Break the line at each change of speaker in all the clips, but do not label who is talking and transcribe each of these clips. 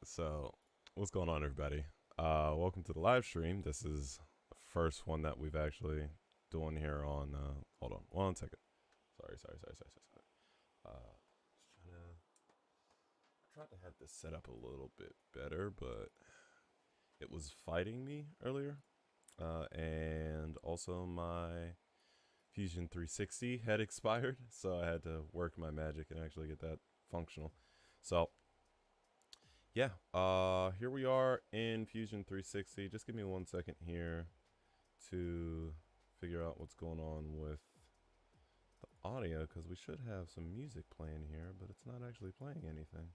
So, what's going on, everybody? Welcome to the live stream. This is the first one that we've actually doing here on. Hold on, 1 second. Sorry. Tried to have this set up a little bit better, but it was fighting me earlier, and also my Fusion 360 had expired, so I had to work my magic and actually get that functional. So yeah, here we are in Fusion 360. Just give me 1 second here to figure out what's going on with the audio, because we should have some music playing here, but it's not actually playing anything,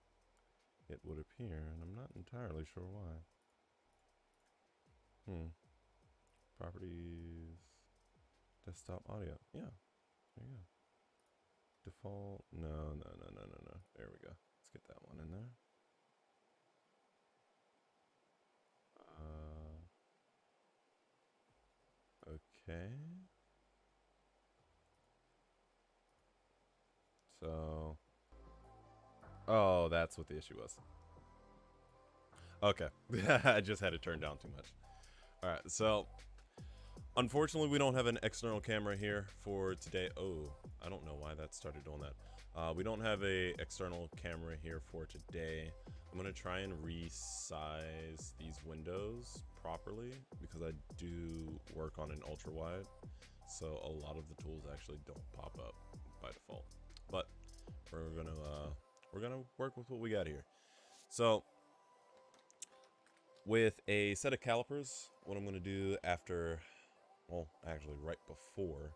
it would appear, and I'm not entirely sure why. Properties, desktop audio. Yeah, there you go. Default, no. There we go. Let's get that one in there. Okay. So, oh, that's what the issue was. Okay. I just had it turned down too much. Alright, so unfortunately we don't have an external camera here for today. Oh, I don't know why that started doing that. We don't have a external camera here for today. I'm gonna try and resize these windows properly because I do work on an ultra wide, so a lot of the tools actually don't pop up by default. But we're gonna work with what we got here. So with a set of calipers, what I'm gonna do after, well, actually right before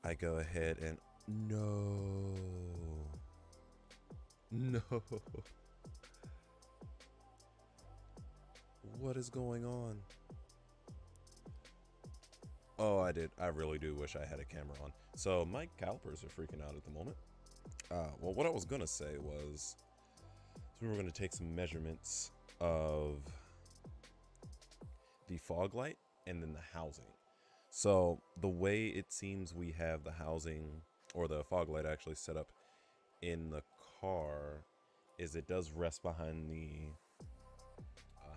I go ahead and no. What is going on? Oh, I really do wish I had a camera on. So my calipers are freaking out at the moment. Well, what I was gonna say was, we were gonna take some measurements of the fog light and then the housing. So the way it seems we have the housing, or the fog light actually set up in the car, is it does rest behind the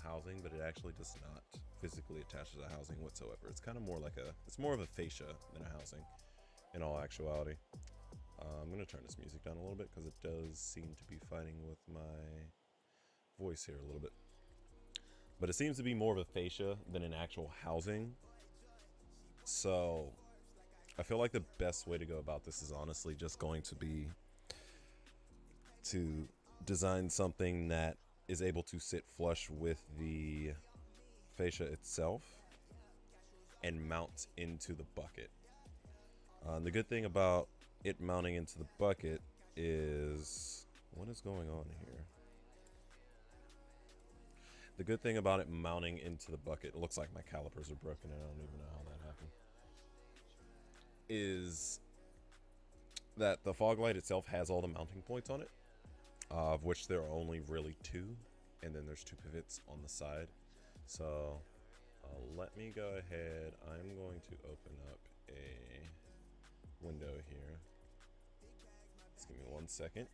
housing, but it actually does not physically attach to the housing whatsoever. It's kind of more like it's more of a fascia than a housing in all actuality. I'm gonna turn this music down a little bit because it does seem to be fighting with my voice here a little bit. But it seems to be more of a fascia than an actual housing. So I feel like the best way to go about this is honestly just going to be to design something that is able to sit flush with the fascia itself and mount into the bucket. The good thing about it mounting into the bucket is, what is going on here? The good thing about it mounting into the bucket, it looks like my calipers are broken and I don't even know how that happened, is that the fog light itself has all the mounting points on it, of which there are only really 2, and then there's 2 pivots on the side. So let me go ahead. I'm going to open up a window here. Just give me 1 second.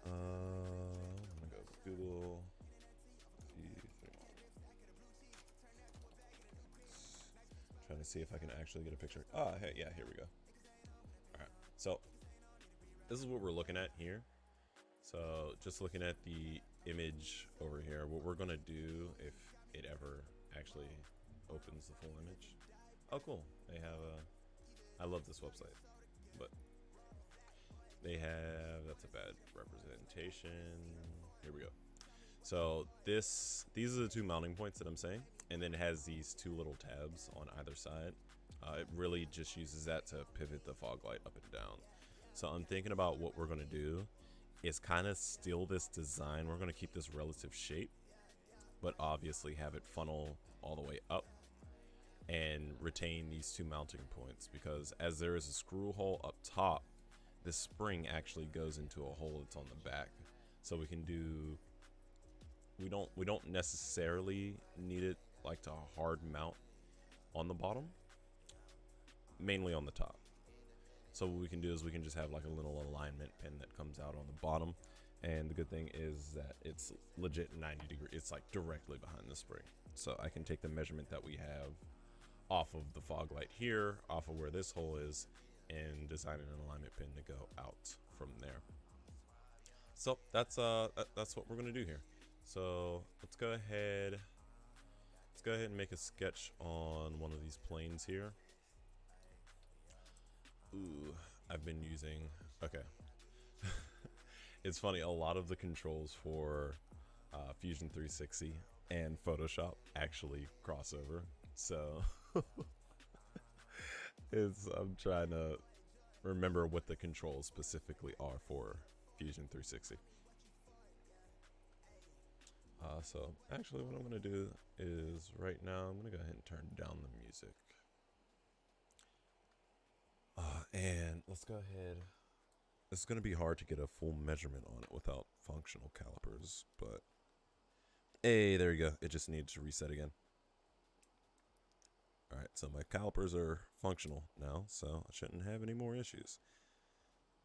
I'm gonna go Google. Trying to see if I can actually get a picture. Ah, hey, yeah, here we go. Alright, so this is what we're looking at here. So just looking at the image over here, what we're gonna do if it ever actually opens the full image. Oh, cool. They have I love this website, but they have, that's a bad representation. Here we go. So these are the two mounting points that I'm saying, and then it has these two little tabs on either side. It really just uses that to pivot the fog light up and down. So I'm thinking about what we're gonna do is kind of steal this design. We're gonna keep this relative shape, but obviously have it funnel all the way up and retain these two mounting points, because as there is a screw hole up top, this spring actually goes into a hole that's on the back. So we can do, we don't necessarily need it like to hard mount on the bottom, mainly on the top. So what we can do is we can just have like a little alignment pin that comes out on the bottom, and the good thing is that it's legit 90 degree. It's like directly behind the spring, so I can take the measurement that we have off of the fog light here, off of where this hole is, and design an alignment pin to go out from there. So that's what we're gonna do here. So let's go ahead and make a sketch on one of these planes here. Ooh, I've been using, okay. It's funny, a lot of the controls for Fusion 360 and Photoshop actually cross over. So I'm trying to remember what the controls specifically are for Fusion 360. So actually what I'm going to do is right now I'm going to go ahead and turn down the music. And let's go ahead. It's going to be hard to get a full measurement on it without functional calipers, but hey, there you go. It just needs to reset again. All right, so my calipers are functional now, so I shouldn't have any more issues.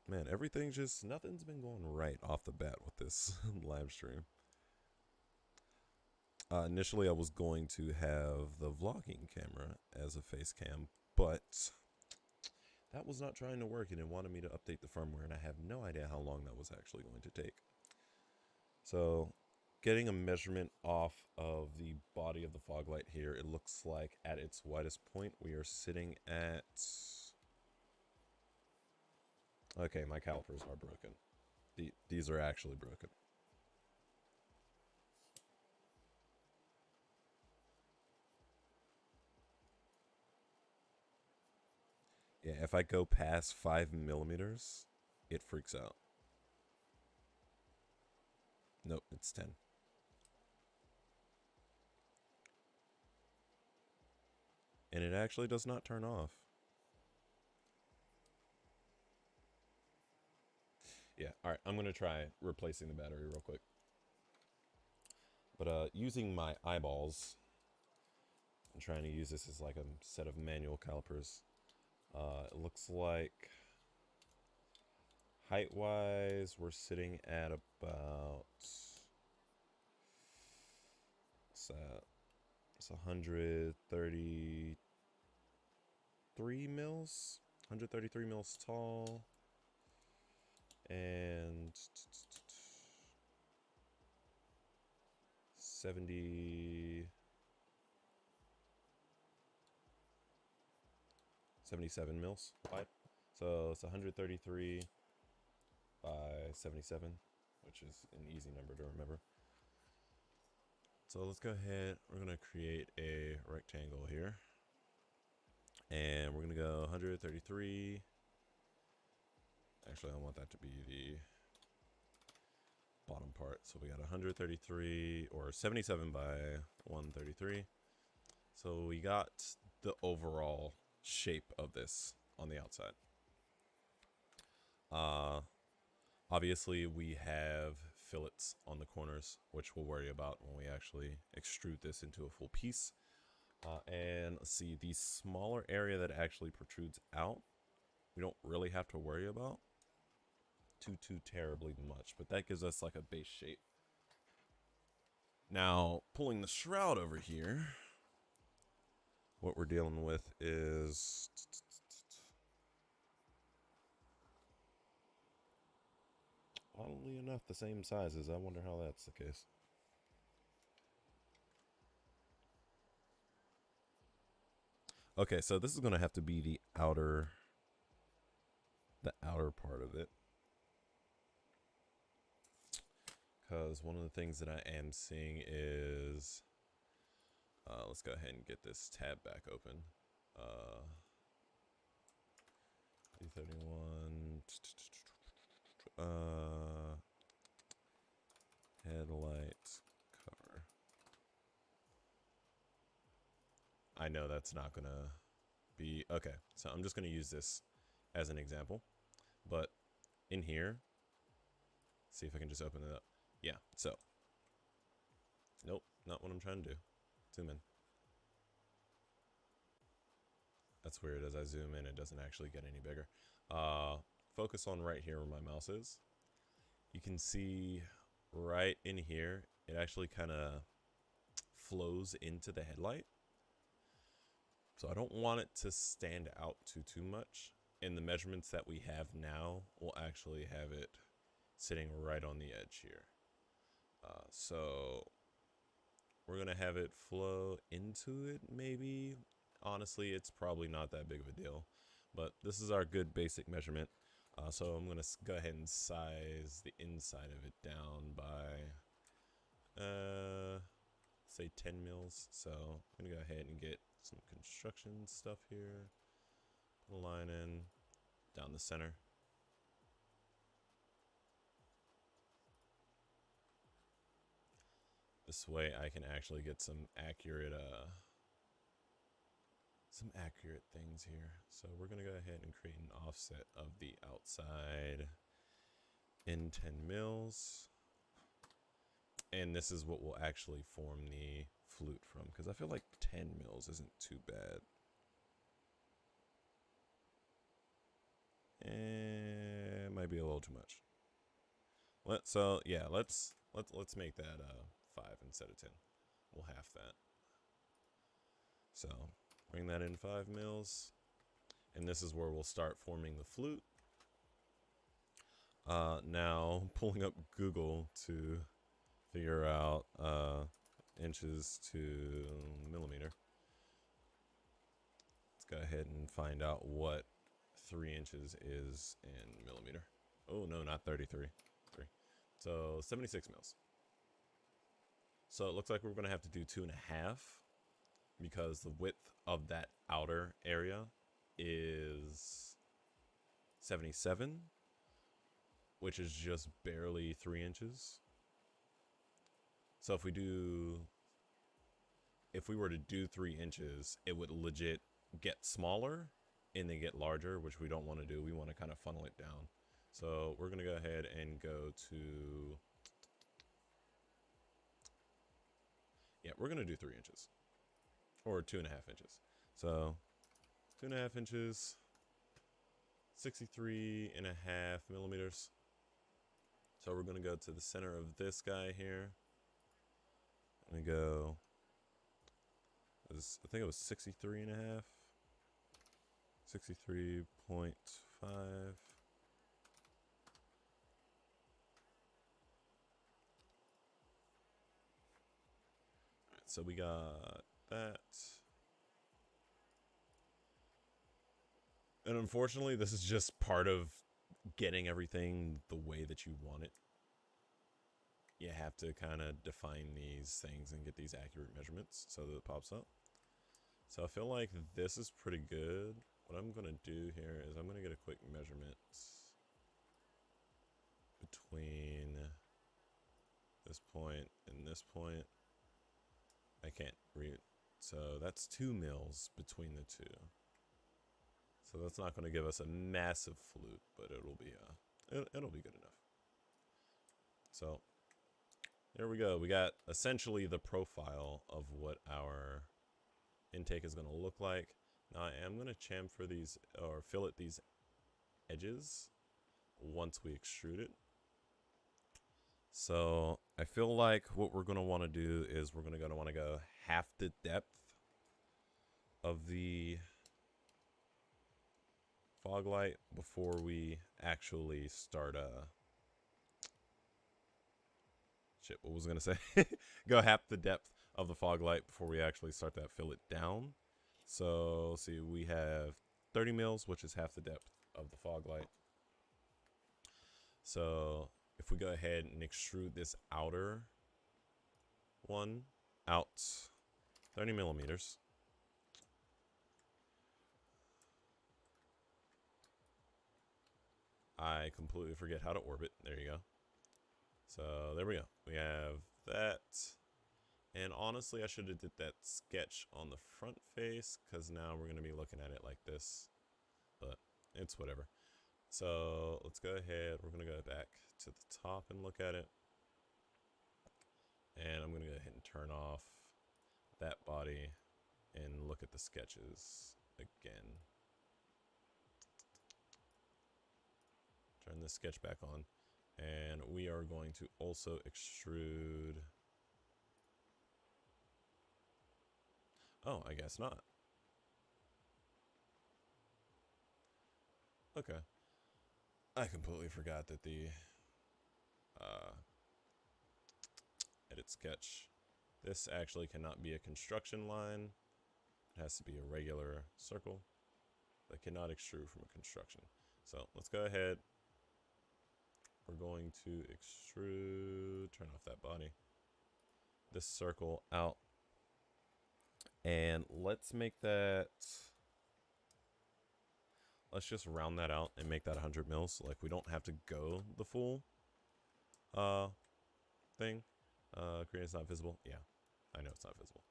Man, nothing's been going right off the bat with this live stream. Initially, I was going to have the vlogging camera as a face cam, but that was not trying to work, and it wanted me to update the firmware, and I have no idea how long that was actually going to take. So, getting a measurement off of the body of the fog light here, it looks like at its widest point, we are sitting at... Okay, my calipers are broken. These are actually broken. Yeah, if I go past 5 millimeters, it freaks out. Nope, it's 10. And it actually does not turn off. Yeah, alright, I'm going to try replacing the battery real quick. But using my eyeballs, I'm trying to use this as like a set of manual calipers. It looks like height-wise, we're sitting at about... What's that? It's 133 mils? 133 mils tall. And 77 mils wide. So it's 133 by 77, which is an easy number to remember. So let's go ahead, we're gonna create a rectangle here. And we're gonna go 133. Actually, I want that to be the bottom part. So we got 133 or 77 by 133. So we got the overall shape of this on the outside. Obviously we have fillets on the corners, which we'll worry about when we actually extrude this into a full piece. And let's see, the smaller area that actually protrudes out, we don't really have to worry about too terribly much, but that gives us like a base shape. Now, pulling the shroud over here, what we're dealing with is oddly enough the same sizes. I wonder how that's the case. Okay, so this is gonna have to be the outer part of it. Because one of the things that I am seeing is, let's go ahead and get this tab back open. 331, headlight cover. I know that's not gonna be, okay, so I'm just gonna use this as an example. But in here, see if I can just open it up. Yeah, so, nope, not what I'm trying to do. Zoom in. That's weird. As I zoom in, it doesn't actually get any bigger. Focus on right here where my mouse is. You can see right in here, it actually kind of flows into the headlight. So I don't want it to stand out too much. And the measurements that we have now will actually have it sitting right on the edge here. So we're going to have it flow into it, maybe. Honestly, it's probably not that big of a deal. But this is our good basic measurement. So I'm going to go ahead and size the inside of it down by, say 10 mils. So I'm going to go ahead and get some construction stuff here. Put a line in down the center. This way I can actually get some accurate things here. So we're going to go ahead and create an offset of the outside in 10 mils. And this is what will actually form the flute from, because I feel like 10 mils isn't too bad. It might be a little too much. So yeah, let's make that 5 instead of 10. We'll half that. So bring that in 5 mils, and this is where we'll start forming the flute. Now pulling up Google to figure out inches to millimeter. Let's go ahead and find out what 3 inches is in millimeter. Oh no, not 33. 3. So 76 mils. So it looks like we're going to have to do 2.5 because the width of that outer area is 77, which is just barely 3 inches. So if we were to do 3 inches, it would legit get smaller and then get larger, which we don't want to do. We want to kind of funnel it down. So we're going to go ahead and go to, yeah, we're going to do 3 inches or 2.5 inches. So 2.5 inches, 63.5 millimeters. So we're going to go to the center of this guy here. And go, I think it was 63.5, 63.5. So we got that. And unfortunately, this is just part of getting everything the way that you want it. You have to kind of define these things and get these accurate measurements so that it pops up. So I feel like this is pretty good. What I'm going to do here is I'm going to get a quick measurement between this point and this point. I can't read. So that's 2 mils between the two. So that's not going to give us a massive flute, but it'll be good enough. So there we go. We got essentially the profile of what our intake is going to look like. Now I am going to chamfer these or fillet these edges once we extrude it. So I feel like what we're going to want to do is we're going to want to go half the depth of the fog light before we actually start what was I gonna say? Go half the depth of the fog light before we actually start that fillet down. So see, we have 30 mils, which is half the depth of the fog light. So if we go ahead and extrude this outer one out 30 millimeters, I completely forget how to orbit. There you go. So there we go. We have that. And honestly, I should have did that sketch on the front face, because now we're going to be looking at it like this. But it's whatever. So let's go ahead. We're going to go back to the top and look at it. And I'm going to go ahead and turn off that body and look at the sketches again. Turn this sketch back on. And we are going to also extrude. Oh, I guess not. Okay. I completely forgot that the edit sketch. This actually cannot be a construction line. It has to be a regular circle that cannot extrude from a construction. So let's go ahead. We're going to extrude, turn off that body, this circle out. And let's make that, let's just round that out and make that 100 mils. Like, we don't have to go the full thing. Create's not visible. Yeah, I know it's not visible.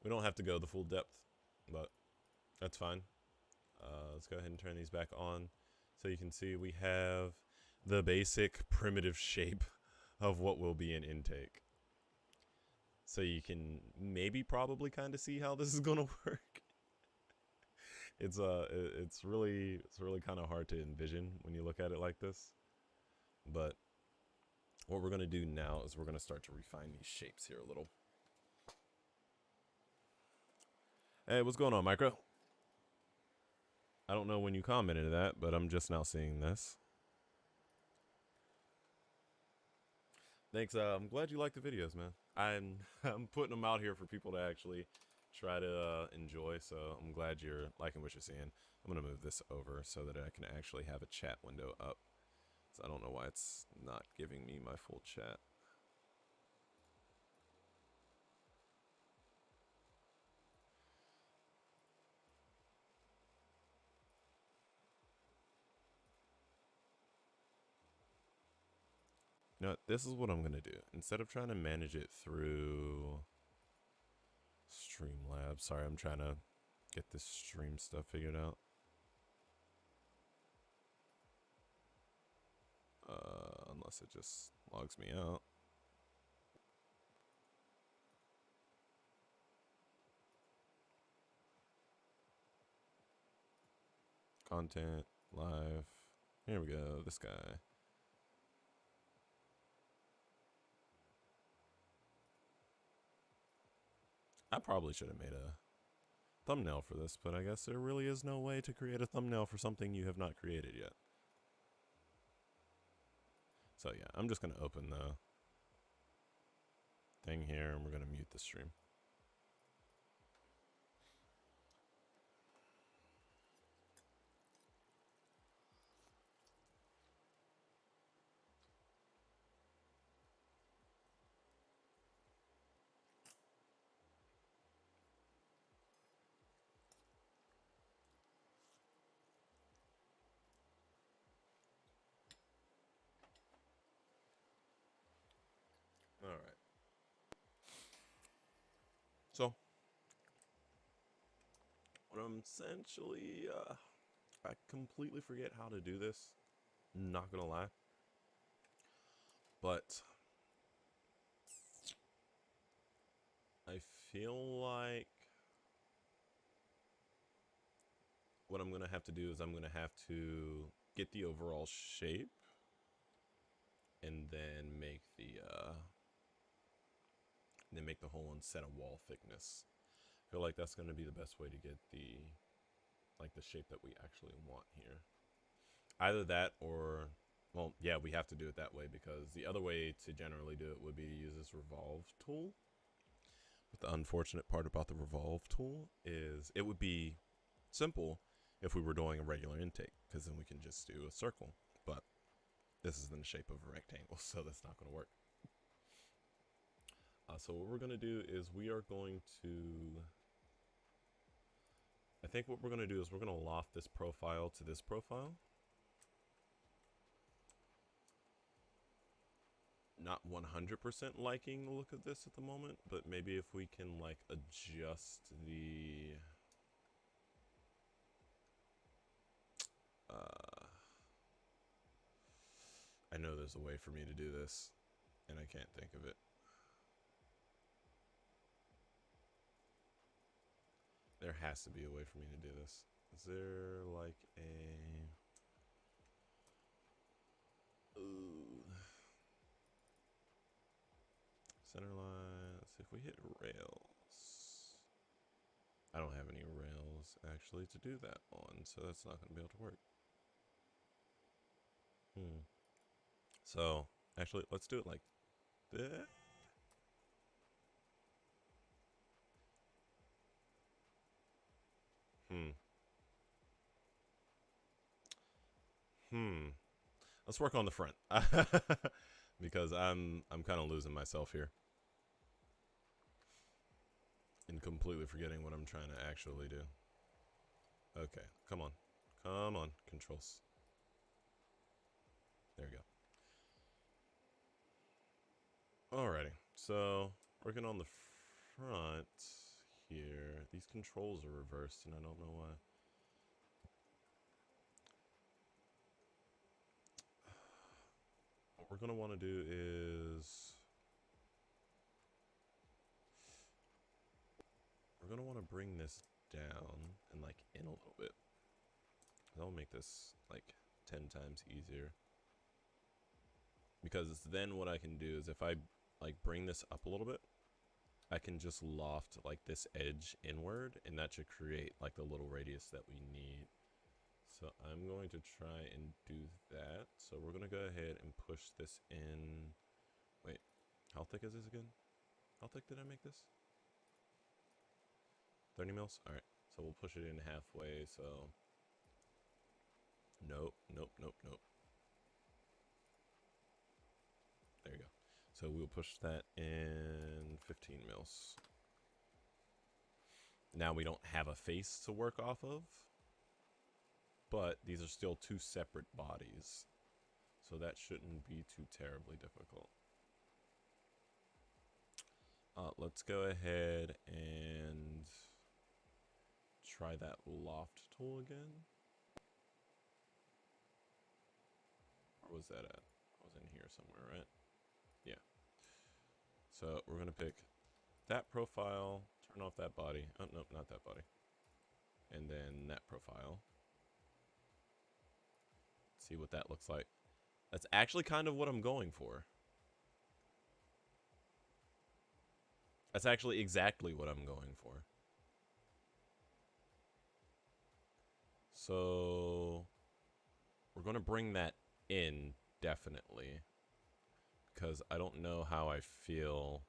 We don't have to go the full depth, but that's fine. Let's go ahead and turn these back on. So you can see we have the basic primitive shape of what will be an intake. So you can maybe probably kind of see how this is going to work. It's really kind of hard to envision when you look at it like this. But what we're going to do now is we're going to start to refine these shapes here a little. Hey, what's going on, Micro? I don't know when you commented that, but I'm just now seeing this. Thanks. I'm glad you like the videos, man. I'm putting them out here for people to actually try to enjoy, so I'm glad you're liking what you're seeing. I'm going to move this over so that I can actually have a chat window up. So I don't know why it's not giving me my full chat. You know what? This is what I'm going to do. Instead of trying to manage it through Streamlabs, sorry, I'm trying to get this stream stuff figured out. Unless it just logs me out. Content, live. Here we go, this guy. I probably should have made a thumbnail for this, but I guess there really is no way to create a thumbnail for something you have not created yet. So yeah, I'm just going to open the thing here and we're going to mute the stream. All right. So, what I'm essentially, I completely forget how to do this. Not gonna lie. But I feel like what I'm gonna have to do is I'm gonna have to get the overall shape and then make the whole one set a wall thickness. I feel like that's gonna be the best way to get the shape that we actually want here. Either that or, well, yeah, we have to do it that way because the other way to generally do it would be to use this revolve tool. The unfortunate part about the revolve tool is it would be simple if we were doing a regular intake, because then we can just do a circle. But this is in the shape of a rectangle, so that's not going to work. So what we're going to do is we are going to... I think what we're going to do is we're going to loft this profile to this profile. Not 100% liking the look of this at the moment, but maybe if we can like adjust the... I know there's a way for me to do this, and I can't think of it. There has to be a way for me to do this. Is there like a... Ooh. Center line. Let's see if we hit rails. I don't have any rails actually to do that on, so that's not going to be able to work. So, actually, let's do it like this. Let's work on the front. Because I'm kind of losing myself here. And completely forgetting what I'm trying to actually do. Okay, come on. Come on, controls. There we go. Alrighty, so working on the front here. These controls are reversed and I don't know why. What we're going to want to do is... we're going to want to bring this down and like in a little bit. That'll make this like 10 times easier. Because then what I can do is if I like bring this up a little bit, I can just loft like this edge inward and that should create like the little radius that we need. So I'm going to try and do that. So we're going to go ahead and push this in. Wait, how thick is this again? How thick did I make this? 30 mils? Alright, so we'll push it in halfway, so... Nope, nope, nope, nope. There you go. So we'll push that in 15 mils. Now we don't have a face to work off of, but these are still two separate bodies. So that shouldn't be too terribly difficult. Let's go ahead and try that loft tool again. Where was that at? I was in here somewhere, right? Yeah. So we're going to pick that profile, turn off that body. Oh, nope, not that body. And then that profile. See what that looks like. That's actually kind of what I'm going for. That's actually exactly what I'm going for. So we're going to bring that in, definitely. Because I don't know how I feel.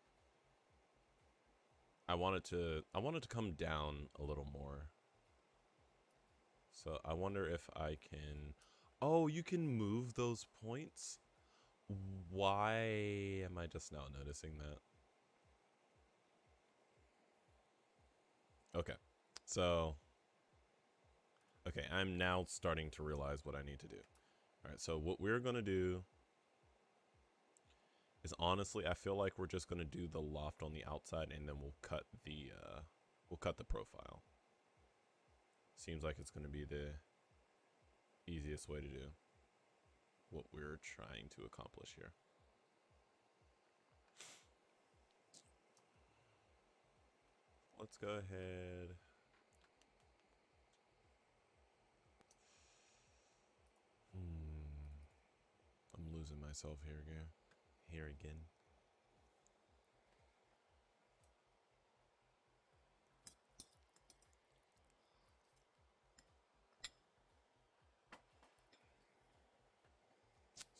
I want it to come down a little more. So I wonder if I can... Oh, you can move those points? Why am I just now noticing that? Okay, so... Okay, I'm now starting to realize what I need to do. Alright, so what we're going to do is honestly, I feel like we're just going to do the loft on the outside and then we'll cut the profile. Seems like it's going to be the easiest way to do what we're trying to accomplish here. Let's go ahead. I'm losing myself here again.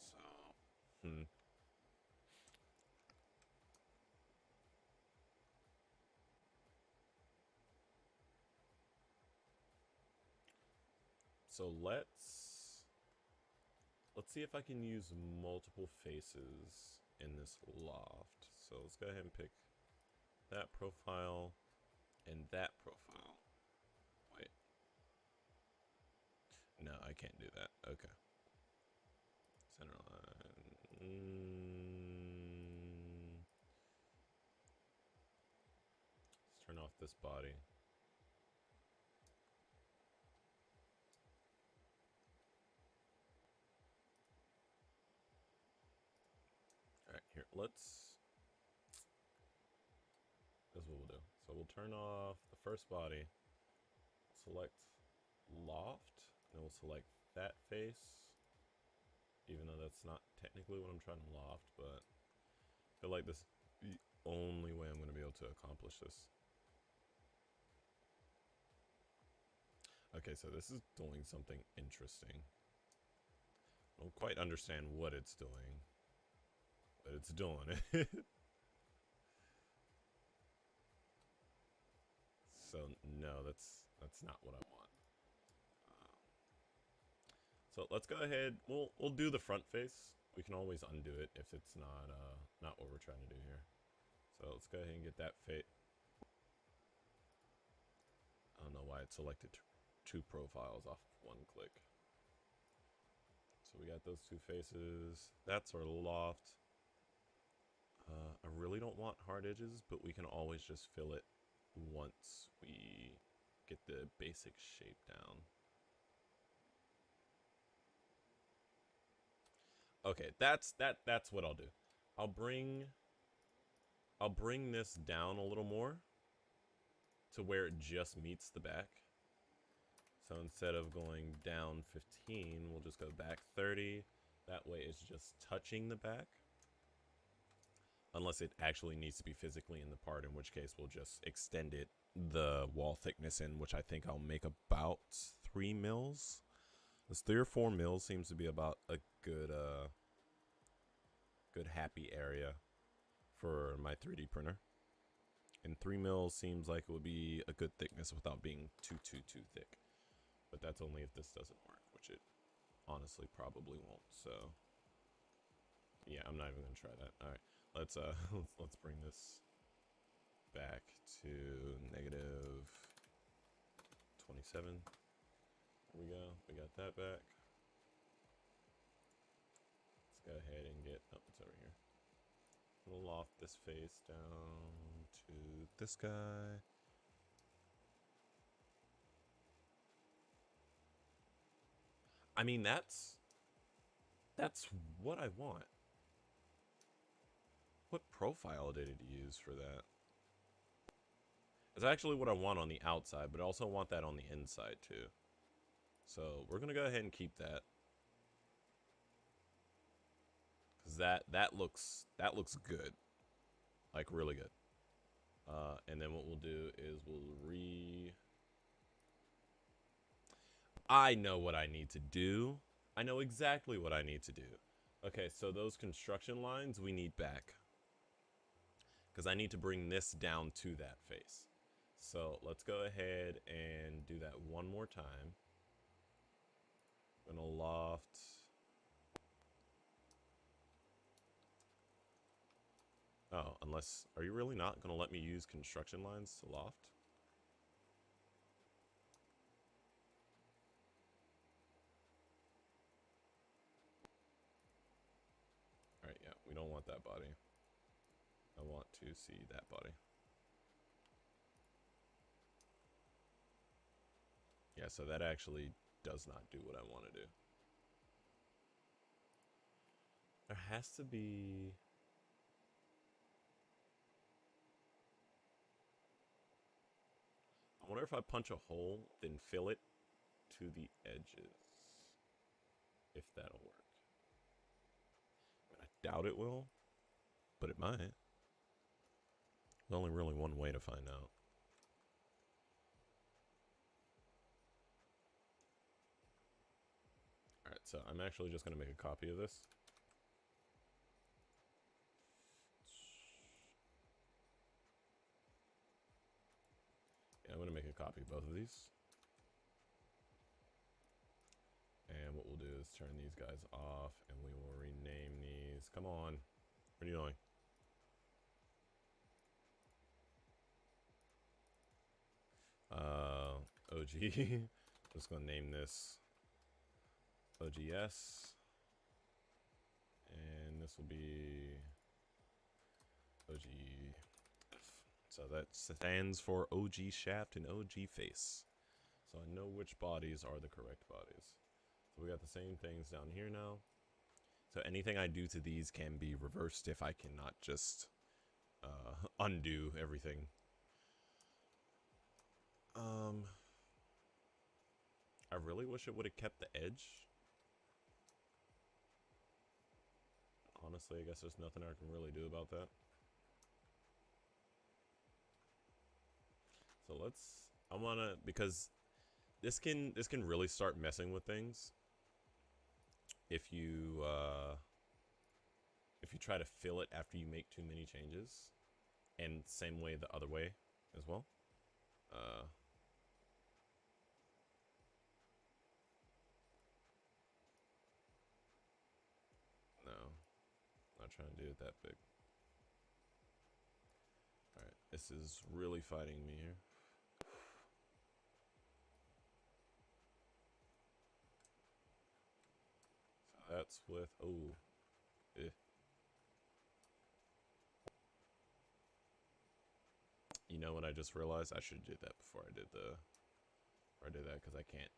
So, so let's see if I can use multiple faces in this loft. So let's go ahead and pick that profile and that profile. Wait. No, I can't do that. Okay. Center line. Let's turn off this body. Alright, here, that's what we'll do. So we'll turn off the first body, select loft, and we'll select that face, even though that's not technically what I'm trying to loft, but I feel like this is the only way I'm going to be able to accomplish this. Okay, so this is doing something interesting. I don't quite understand what it's doing, but it's doing it. So no, that's not what I want. So let's go ahead. We'll do the front face. We can always undo it if it's not what we're trying to do here. So let's go ahead and get that face. I don't know why it selected two profiles off one click. So we got those two faces. That's our loft. I really don't want hard edges, but we can always just fill it once we get the basic shape down. Okay, that's what I'll do. I'll bring this down a little more to where it just meets the back. So instead of going down 15, we'll just go back 30. That way it's just touching the back. Unless it actually needs to be physically in the part, in which case we'll just extend it the wall thickness in, which I think I'll make about 3 mils. This 3 or 4 mils seems to be about a good good happy area for my 3D printer. And 3 mils seems like it would be a good thickness without being too thick. But that's only if this doesn't work, which it honestly probably won't. So yeah, I'm not even gonna try that. All right, let's bring this back to negative 27. Here we go. We got that back. Let's go ahead and get, oh, it's over here. We'll loft this face down to this guy. I mean, that's what I want. What profile did it use for that? It's actually what I want on the outside, but I also want that on the inside too. So we're gonna go ahead and keep that. Cause that looks good. Like really good. And then what we'll do is I know what I need to do. I know exactly what I need to do. Okay, so those construction lines we need back. Because I need to bring this down to that face. So let's go ahead and do that one more time. I'm gonna loft. Oh, unless, are you really not gonna let me use construction lines to loft? Alright, yeah, we don't want that body. I want to see that body. Yeah, so that actually does not do what I want to do. There has to be... I wonder if I punch a hole, then fill it to the edges. If that'll work. I doubt it will, but it might. There's only really one way to find out. Alright, so I'm actually just going to make a copy of this. Yeah, I'm going to make a copy of both of these. just turn these guys off and we will rename these. Come on. What are you doing? OG. Just gonna name this OGS. And this will be OG. So that stands for OG shaft and OG face. So I know which bodies are the correct bodies. So we got the same things down here now. So anything I do to these can be reversed if I cannot just undo everything. I really wish it would have kept the edge. Honestly, I guess there's nothing I can really do about that. So let's, I wanna, because this can really start messing with things if you try to fill it after you make too many changes, and same way the other way as well. No, not trying to do it that big. All right, this is really fighting me here. So that's with, oh, eh. You know what I just realized? I should do that before I did that, because I can't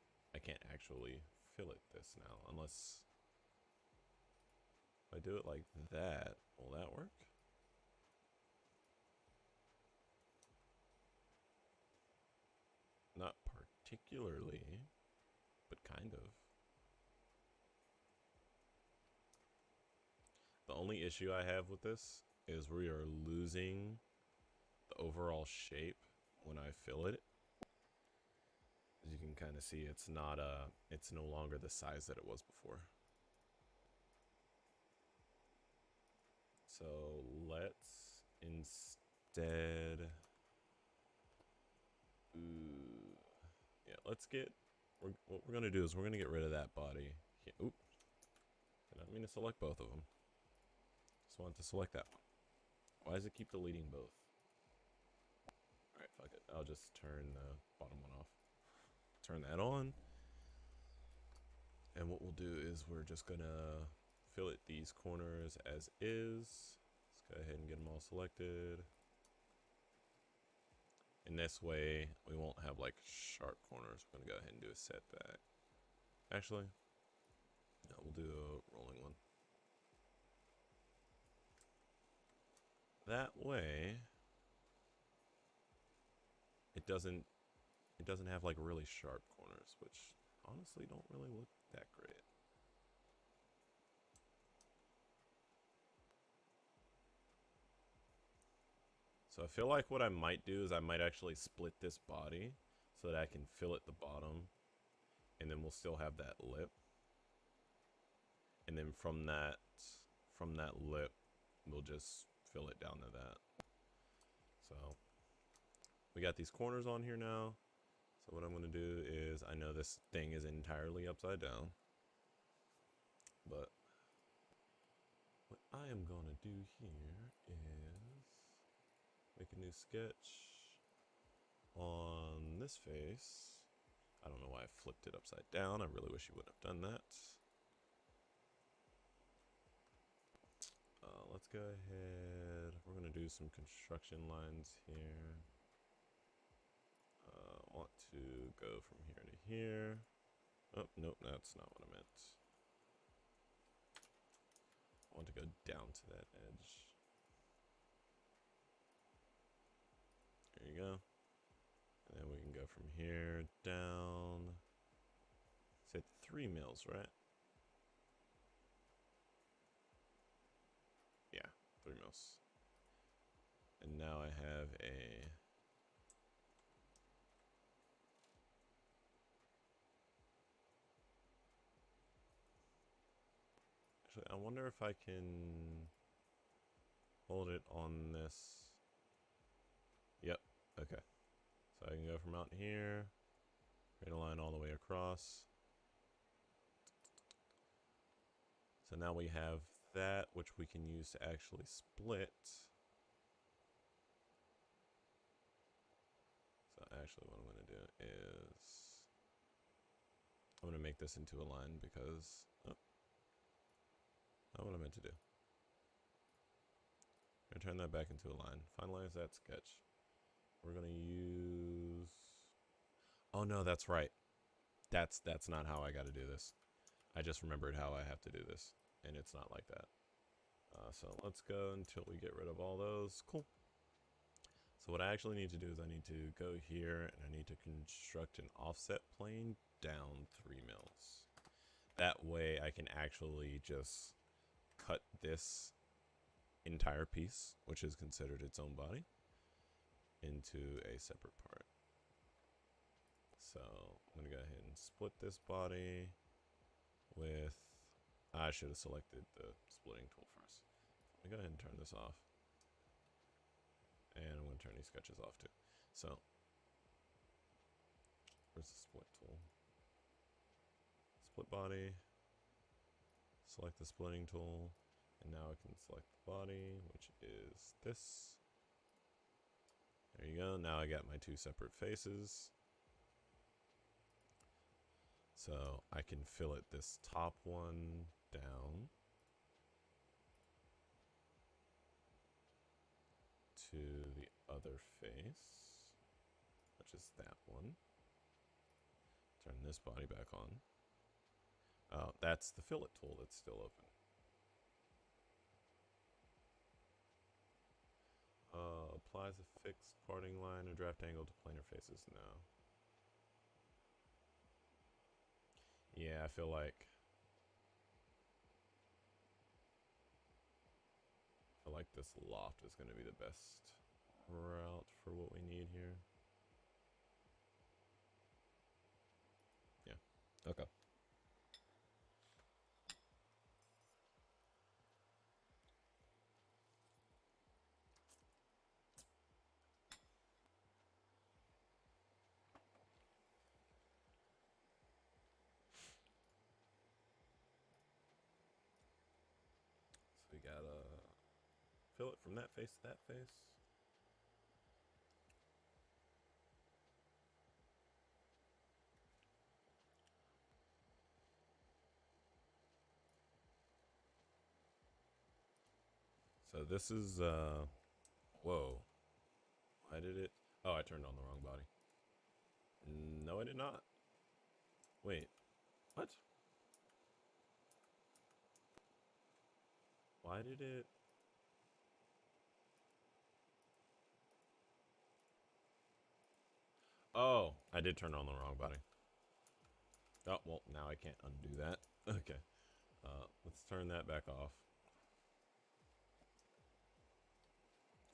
actually fillet this now unless if I do it like that. Will that work? Not particularly, but kind of. The only issue I have with this is we are losing the overall shape when I fillet it. As you can kind of see, it's not it's no longer the size that it was before. So let's instead, yeah, let's get, what we're gonna do is we're gonna get rid of that body. Oop, I don't mean to select both of them. Just want to select that one. Why does it keep deleting both? Alright, fuck it. I'll just turn the bottom one off. Turn that on. And what we'll do is we're just gonna fillet these corners as is. Let's go ahead and get them all selected. In this way, we won't have like sharp corners. We're gonna go ahead and do a setback. Actually, no, we'll do a rolling one. That way, it doesn't have like really sharp corners, which honestly don't really look that great. So I feel like what I might do is I might actually split this body so that I can fillet the bottom, and then we'll still have that lip. And then from that lip, we'll just fill it down to that. So we got these corners on here now. So what I'm going to do is, I know this thing is entirely upside down, but what I am going to do here is make a new sketch on this face. I don't know why I flipped it upside down. I really wish you wouldn't have done that. Let's go ahead. We're going to do some construction lines here. I want to go from here to here. Oh, nope, that's not what I meant. I want to go down to that edge. There you go. And then we can go from here down. Say 3 mils, right? Yeah, 3 mils. And now I have a... Actually, I wonder if I can hold it on this. Yep, okay. So I can go from out here, create a line all the way across. So now we have that, which we can use to actually split. So actually what I'm going to do is I'm going to make this into a line because not what I meant to do. I'm going to turn that back into a line. Finalize that sketch. We're going to use... Oh no, that's right. That's not how I got to do this. I just remembered how I have to do this, and it's not like that. So let's go until we get rid of all those. Cool. So what I actually need to do is I need to go here, and I need to construct an offset plane down 3 mils. That way I can actually just cut this entire piece, which is considered its own body, into a separate part. So I'm going to go ahead and split this body with... I should have selected the splitting tool first. Let me go ahead and turn this off. And I'm going to turn these sketches off too. So, where's the split tool? Split body. Select the splitting tool. And now I can select the body, which is this. There you go. Now I got my 2 separate faces. So I can fillet this top one down to the other face, which is that one. Turn this body back on. Oh, that's the fillet tool that's still open. Applies a fixed parting line or draft angle to planar faces. No. Yeah, I feel like this loft is going to be the best route for what we need here. Yeah. Okay. So we got a fillet from that face to that face. So this is, whoa. Why did it? Oh, I turned on the wrong body. No, I did not. Wait, what? Why did it? Oh, I did turn on the wrong body. Oh, well, now I can't undo that. Okay. Let's turn that back off.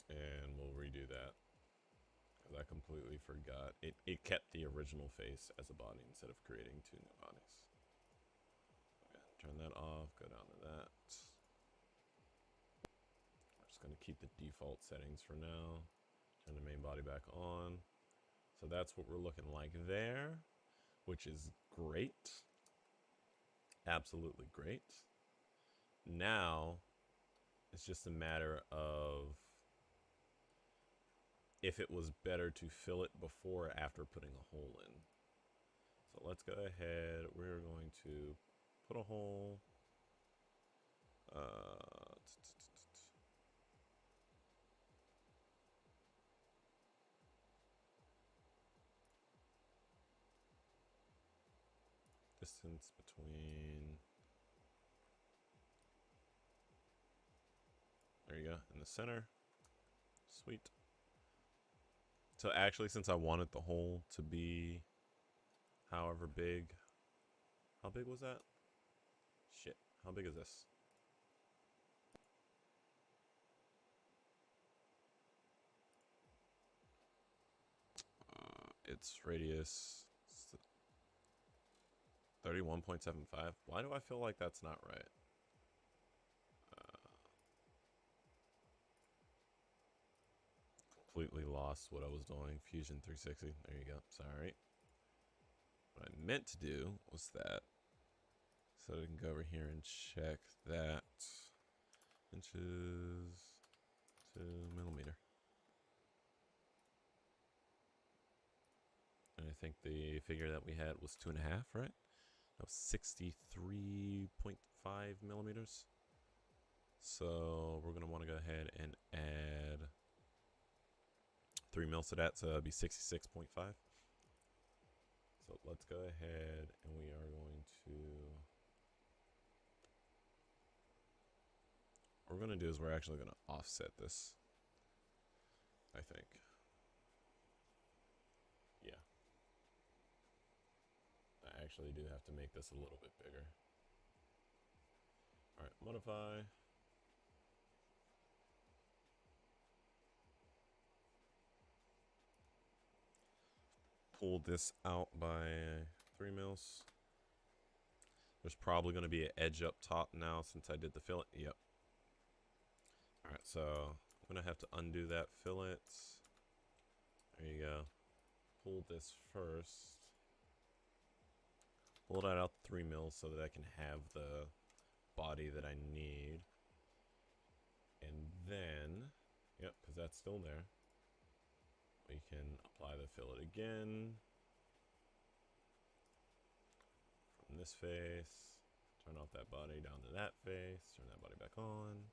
And we'll redo that. Because I completely forgot. It kept the original face as a body instead of creating 2 new bodies. Okay, turn that off, go down to that. We're just going to keep the default settings for now. Turn the main body back on. So that's what we're looking like there, which is great. Absolutely great. Now, it's just a matter of if it was better to fill it before or after putting a hole in. So let's go ahead. We're going to put a hole. Distance between... There you go, in the center. Sweet. So actually, since I wanted the hole to be however big... How big was that? Shit, how big is this? Its radius 31.75. Why do I feel like that's not right? Completely lost what I was doing. Fusion 360. There you go. Sorry. What I meant to do was that So we can go over here and check that. Inches to millimeter. And I think the figure that we had was 2.5, right? That was 63.5 millimeters. So we're gonna want to go ahead and add 3 mils to that, so that'll be 66.5. So let's go ahead and we are going to. What we're gonna do is we're actually gonna offset this. I think. Yeah. I actually do have to make this a little bit bigger. Alright, modify. Pull this out by 3 mils. There's probably going to be an edge up top now since I did the fillet. Yep. Alright, so I'm going to have to undo that fillet. There you go. Pull this first. Pull that out 3 mils so that I can have the body that I need. And then, yep, because that's still there. We can apply the fillet again. From this face. Turn off that body down to that face. Turn that body back on.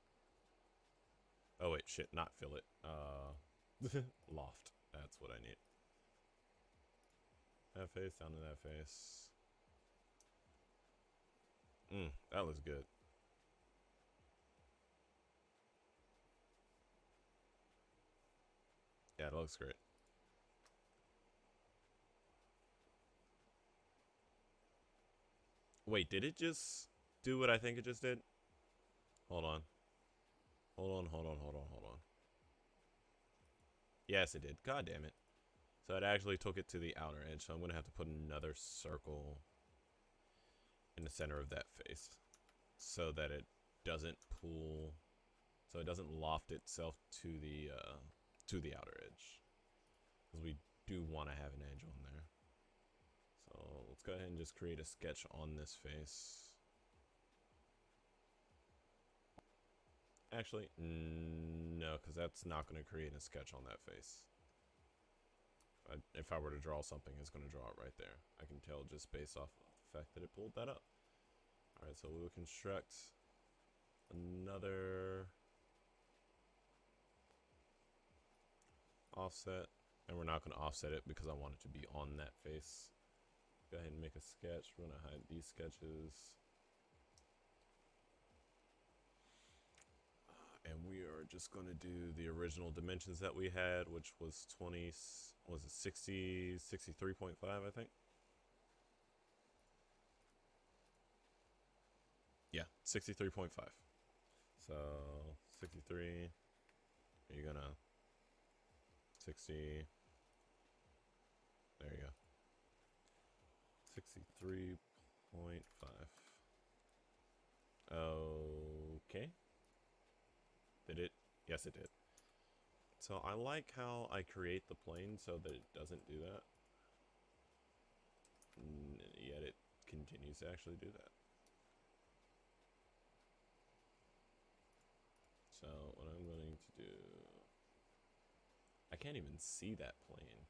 Oh wait, shit, not fillet. Loft. That's what I need. That face down to that face. That looks good. Yeah, it looks great. Wait, did it just do what I think it just did? Hold on. Hold on. Yes, it did. God damn it. So it actually took it to the outer edge, so I'm going to have to put another circle in the center of that face so that it doesn't pull, so it doesn't loft itself to the outer edge, because we do want to have an edge on there. So let's go ahead and just create a sketch on this face. Actually, no, because that's not going to create a sketch on that face. If I were to draw something, it's going to draw it right there. I can tell just based off of the fact that it pulled that up. Alright, so we will construct another offset. And we're not going to offset it because I want it to be on that face. Go ahead and make a sketch. We're going to hide these sketches. And we are just going to do the original dimensions that we had, which was 20, was it 60, 63.5, I think? Yeah, 63.5. So 63, you're gonna 60, there you go. 63.5. Okay. Did it? Yes, it did. So I like how I create the plane so that it doesn't do that. And yet it continues to actually do that. So what I'm going to do... I can't even see that plane.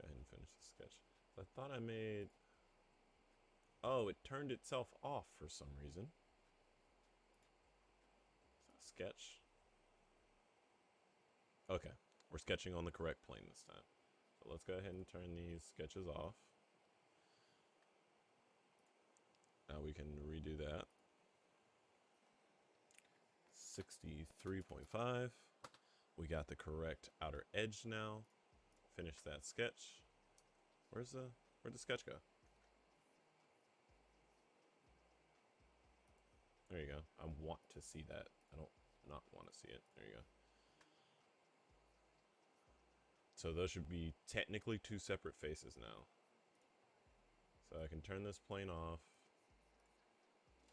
Go ahead and finish the sketch. I thought I made... Oh, it turned itself off for some reason. Sketch. Okay, we're sketching on the correct plane this time. So let's go ahead and turn these sketches off. Now we can redo that. 63.5. We got the correct outer edge now. Finish that sketch. Where'd the sketch go? There you go. I want to see that. I don't not want to see it. There you go. So those should be technically two separate faces now. So I can turn this plane off.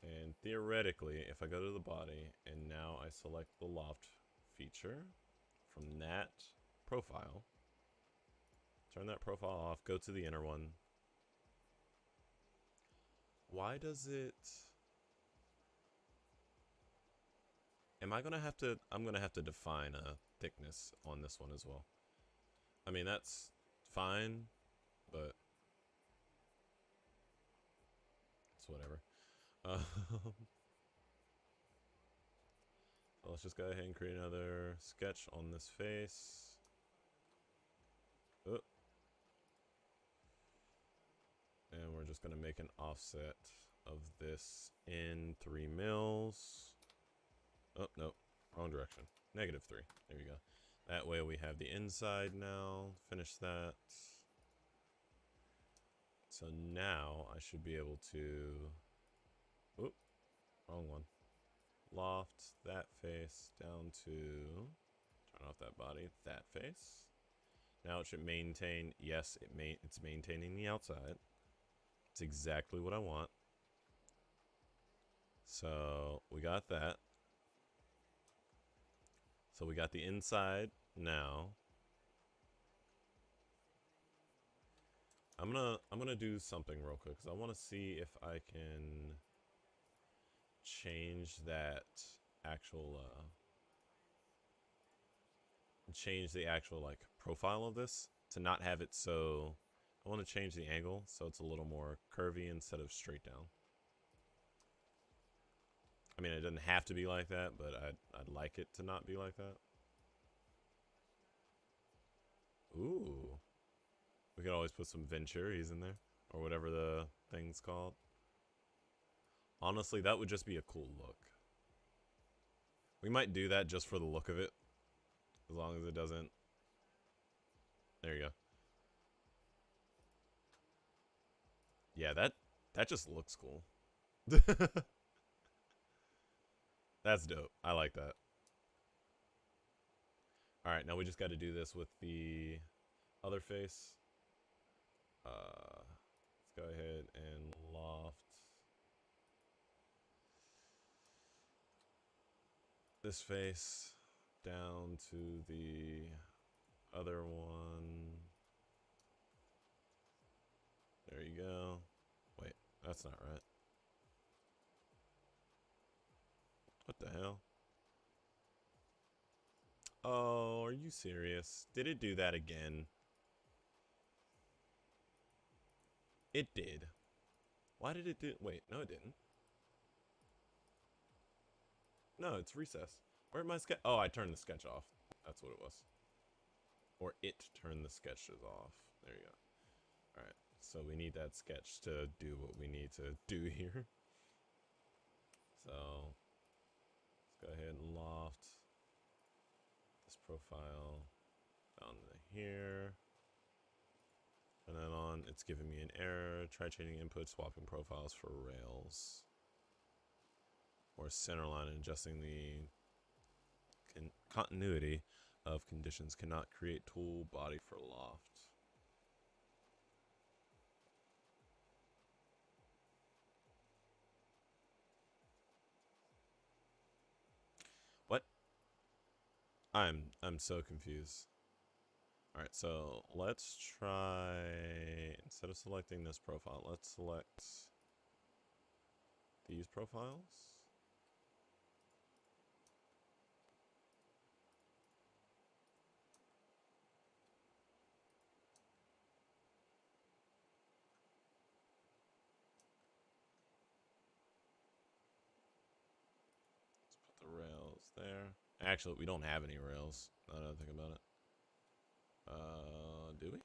And theoretically, if I go to the body and now I select the loft feature from that profile, turn that profile off, go to the inner one, Why does it... Am I gonna have to... I'm gonna have to define a thickness on this one as well. I mean, that's fine, but... It's whatever. So let's just go ahead and create another sketch on this face. Oh. And we're just gonna make an offset of this in 3 mils. Oh, no, wrong direction. -3. There we go. That way we have the inside now. Finish that. So now I should be able to... Oop, wrong one. Loft that face down to... Turn off that body. That face. Now it should maintain... Yes, it's maintaining the outside. It's exactly what I want. So we got that. So we got the inside now. I'm gonna do something real quick because I want to see if I can change that actual change the actual like profile of this to not have it so. I want to change the angle so it's a little more curvy instead of straight down. I mean, it doesn't have to be like that, but I'd like it to not be like that. Ooh. We could always put some Venturis in there, or whatever the thing's called. Honestly, that would just be a cool look. We might do that just for the look of it, as long as it doesn't... There you go. Yeah, that just looks cool. That's dope. I like that. Alright, now we just got to do this with the other face. Let's go ahead and loft this face down to the other one. There you go. Wait, that's not right. What the hell? Oh, are you serious? Did it do that again? It did. Why did it do... Wait, no it didn't. No, it's recess. Where'd my sketch... Oh, I turned the sketch off. That's what it was. Or it turned the sketches off. There you go. Alright, so we need that sketch to do what we need to do here. So, let's go ahead and loft this profile down to here. And then on, it's giving me an error. Try changing input, swapping profiles for rails. Or centerline and adjusting the continuity of conditions cannot create tool body for loft. What? I'm so confused. Alright, so let's try, instead of selecting this profile, let's select these profiles. Let's put the rails there. Actually, we don't have any rails, now that I think about it. Do we?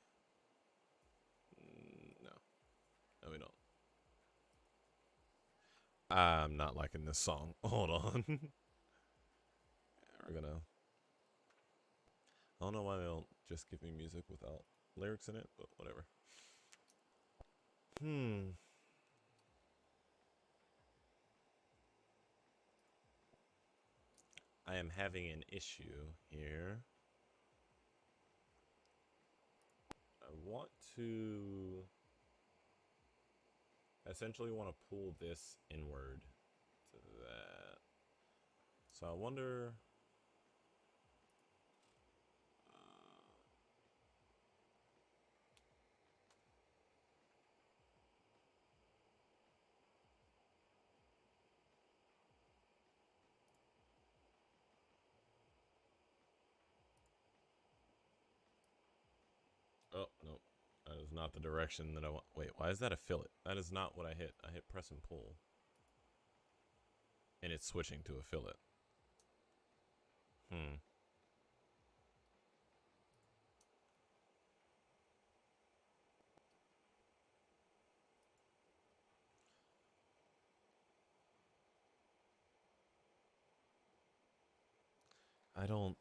No. No, we don't. I'm not liking this song. Hold on. We're gonna... I don't know why they don't just give me music without lyrics in it, but whatever. I am having an issue here. I want to... I essentially want to pull this inward to that. So I wonder... Oh, no. That is not the direction that I want. Wait, why is that a fillet? That is not what I hit. I hit press and pull. And it's switching to a fillet. Hmm. I don't,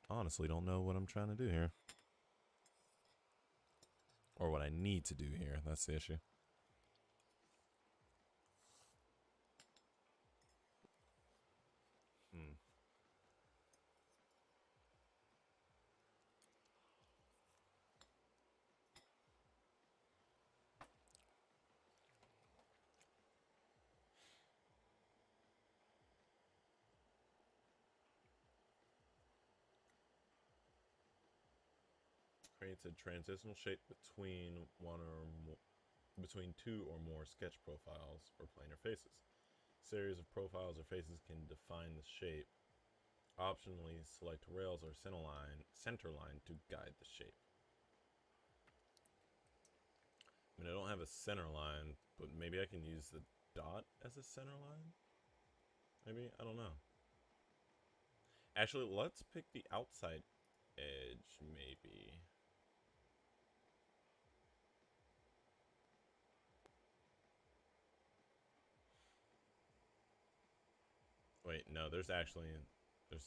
honestly don't know what I'm trying to do here. Or what I need to do here. That's the issue. Hmm. Creates a transitional shape between between two or more sketch profiles or planar faces. Series of profiles or faces can define the shape. Optionally, select rails or center line to guide the shape. I mean, I don't have a center line, but maybe I can use the dot as a center line? Maybe? I don't know. Actually, let's pick the outside edge, maybe. Wait, no, there's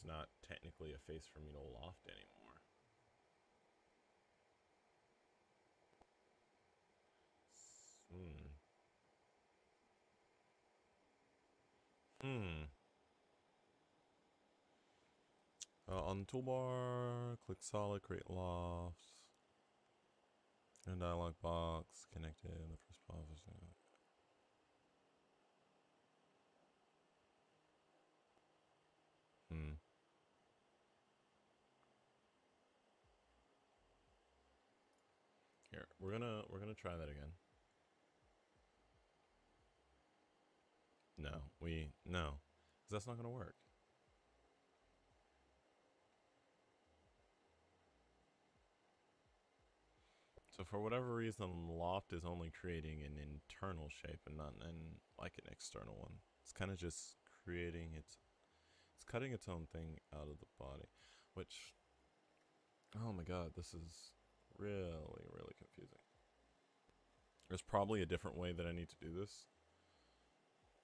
not technically a face for me to loft anymore. Hmm. Hmm. On the toolbar, click solid, create lofts. In dialog box, connected, the first office. Hmm. Here, we're gonna try that again. No, no, because that's not gonna work. So for whatever reason, loft is only creating an internal shape and not like an external one. It's kind of just creating it's cutting its own thing out of the body, which, oh my god, this is really, really confusing. There's probably a different way that I need to do this,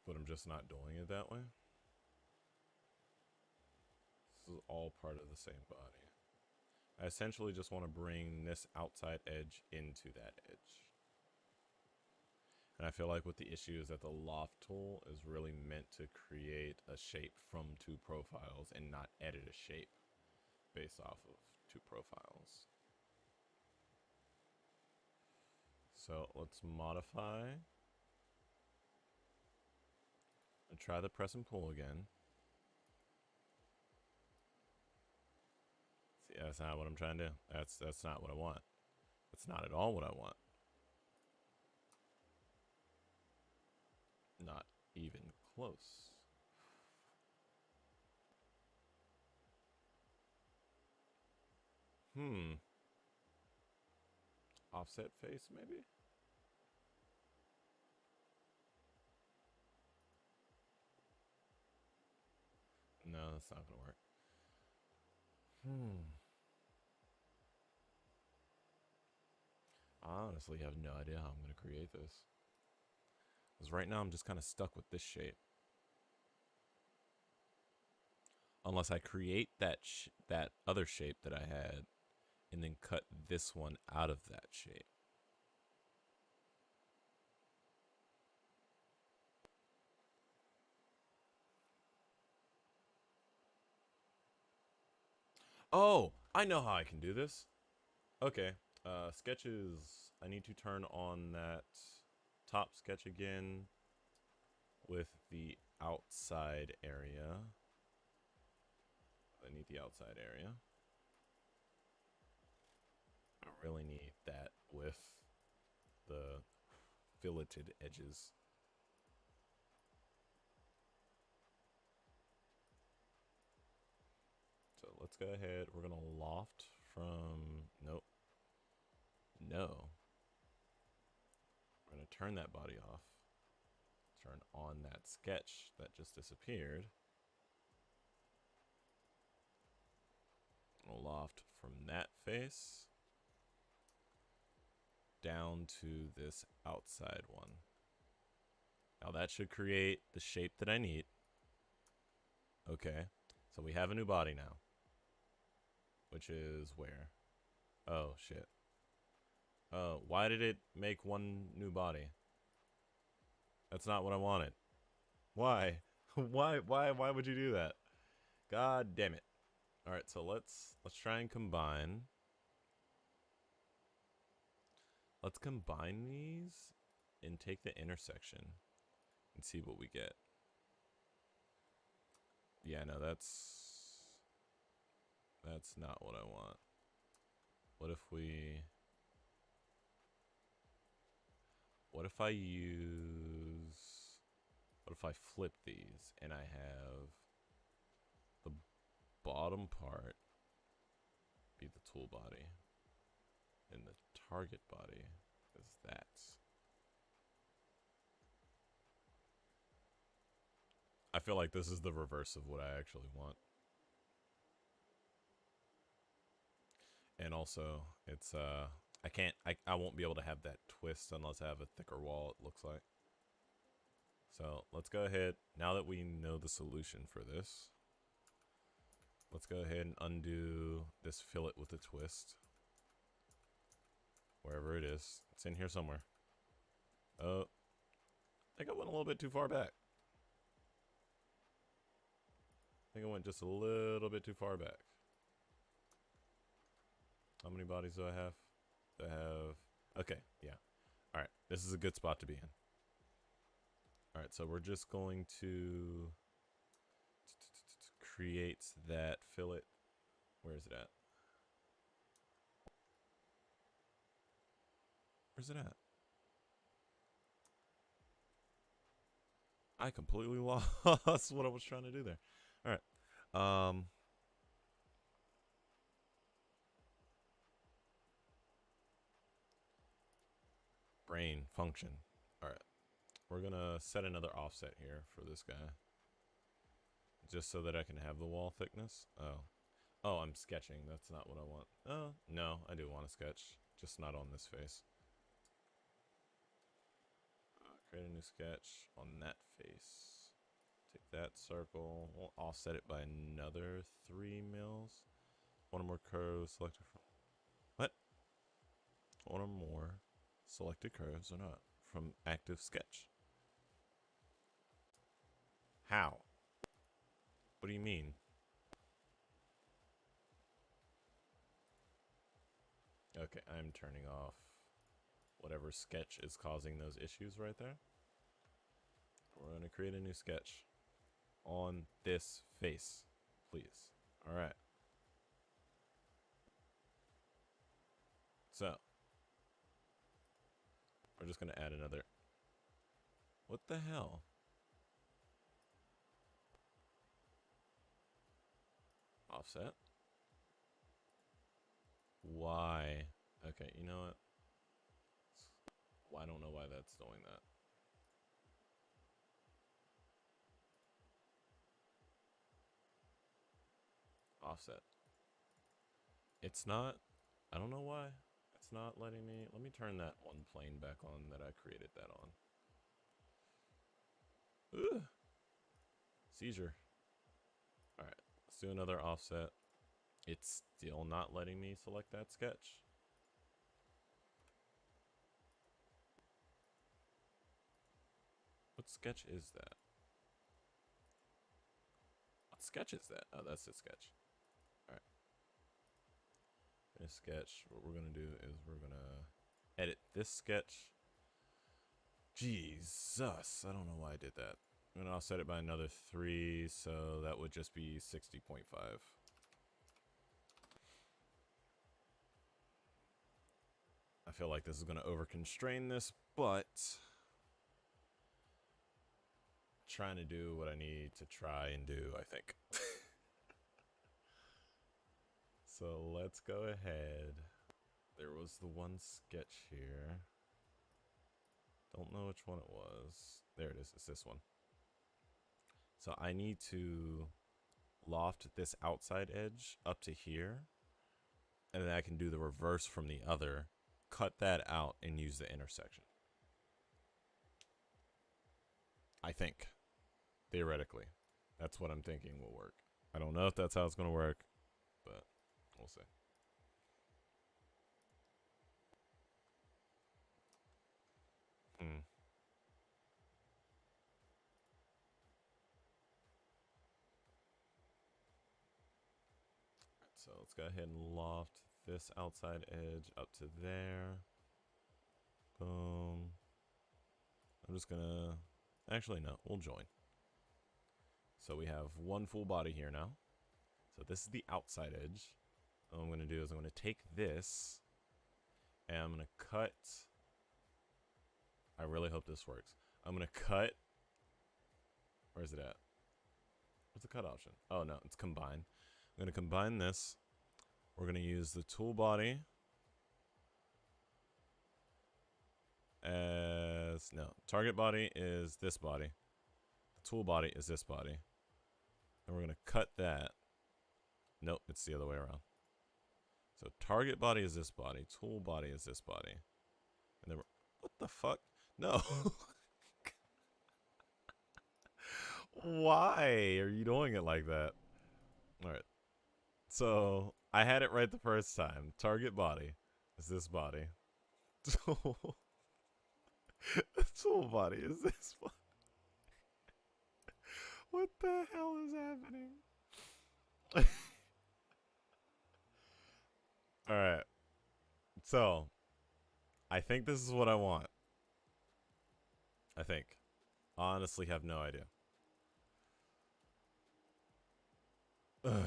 but I'm just not doing it that way. This is all part of the same body. I essentially just want to bring this outside edge into that edge. And I feel like what the issue is that the loft tool is really meant to create a shape from two profiles and not edit a shape based off of two profiles. So let's modify and try the press and pull again. See, that's not what I'm trying to do. That's not what I want. That's not at all what I want. Not even close. Hmm. Offset face, maybe? No, that's not gonna work. Hmm. I honestly have no idea how I'm gonna create this. Because right now I'm just kind of stuck with this shape. Unless I create that other shape that I had and then cut this one out of that shape. Oh, I know how I can do this. Okay, sketches. I need to turn on that top sketch again with the outside area. I need the outside area. I really need that with the filleted edges. So let's go ahead. We're gonna loft from, nope. no. We're going to turn that body off. Turn on that sketch that just disappeared. A loft from that face down to this outside one. Now that should create the shape that I need. Okay, so we have a new body now. Which is where? Oh, shit. Oh, why did it make one new body? That's not what I wanted. Why? Why would you do that? God damn it. Alright, so let's try and combine. Let's combine these and take the intersection and see what we get. Yeah, no, that's not what I want. What if I flip these and I have the bottom part be the tool body and the target body is that. I feel like this is the reverse of what I actually want. And also, it's I won't be able to have that twist unless I have a thicker wall, it looks like. So let's go ahead, now that we know the solution for this, let's go ahead and undo this fillet with a twist. Wherever it is. It's in here somewhere. Oh, I think I went a little bit too far back. I think I went just a little bit too far back. How many bodies do I have? I have... Okay, yeah. Alright, this is a good spot to be in. Alright, so we're just going to create that fillet. Where is it at? Where's it at? I completely lost what I was trying to do there. Alright. Brain function. Alright. We're gonna set another offset here for this guy. Just so that I can have the wall thickness. Oh. Oh, I'm sketching. That's not what I want. Oh, no, I do want to sketch. Just not on this face. Create a new sketch on that face. Take that circle. We'll offset it by another 3 mils. One or more curves selected from... What? One or more selected curves or not. From active sketch. How? What do you mean? Okay, I'm turning off whatever sketch is causing those issues right there. We're going to create a new sketch on this face, please. Alright. So, we're just going to add another... What the hell? Offset. Why? Okay, you know what? Well, I don't know why that's doing that. Offset. It's not... I don't know why. It's not letting me... Let me turn that one plane back on that I created that on. Ugh. Seizure. Alright, let's do another offset. It's still not letting me select that sketch. What sketch is that? What sketch is that? Oh, that's the sketch. Alright. Finish sketch. What we're going to do is we're going to edit this sketch. Jesus. I don't know why I did that. I'm going to offset it by another 3, so that would just be 60.5. I feel like this is going to over-constrain this, but... trying to do what I need to try and do, I think. So let's go ahead There was the one sketch here. Don't know which one it was. There it is. It's this one. So I need to loft this outside edge up to here. And then I can do the reverse from the other. Cut that out and use the intersection. I think. Theoretically. That's what I'm thinking will work. I don't know if that's how it's going to work. But we'll see. So let's go ahead and loft this outside edge up to there. Boom. I'm just gonna... Actually, no. We'll join. So we have one full body here now. So this is the outside edge. What I'm going to do is I'm going to take this and I'm going to cut... I really hope this works. I'm going to cut... Where's it at? What's the cut option? Oh, no. It's combine. I'm going to combine this. We're going to use the tool body as... No. Target body is this body. The tool body is this body. And we're going to cut that. Nope, it's the other way around. So target body is this body. Tool body is this body. And then we're... What the fuck? No. Why are you doing it like that? Alright. So, I had it right the first time. Target body is this body. Tool body is this body. What the hell is happening? Alright. So, I think this is what I want. I think. Honestly have no idea. Ugh.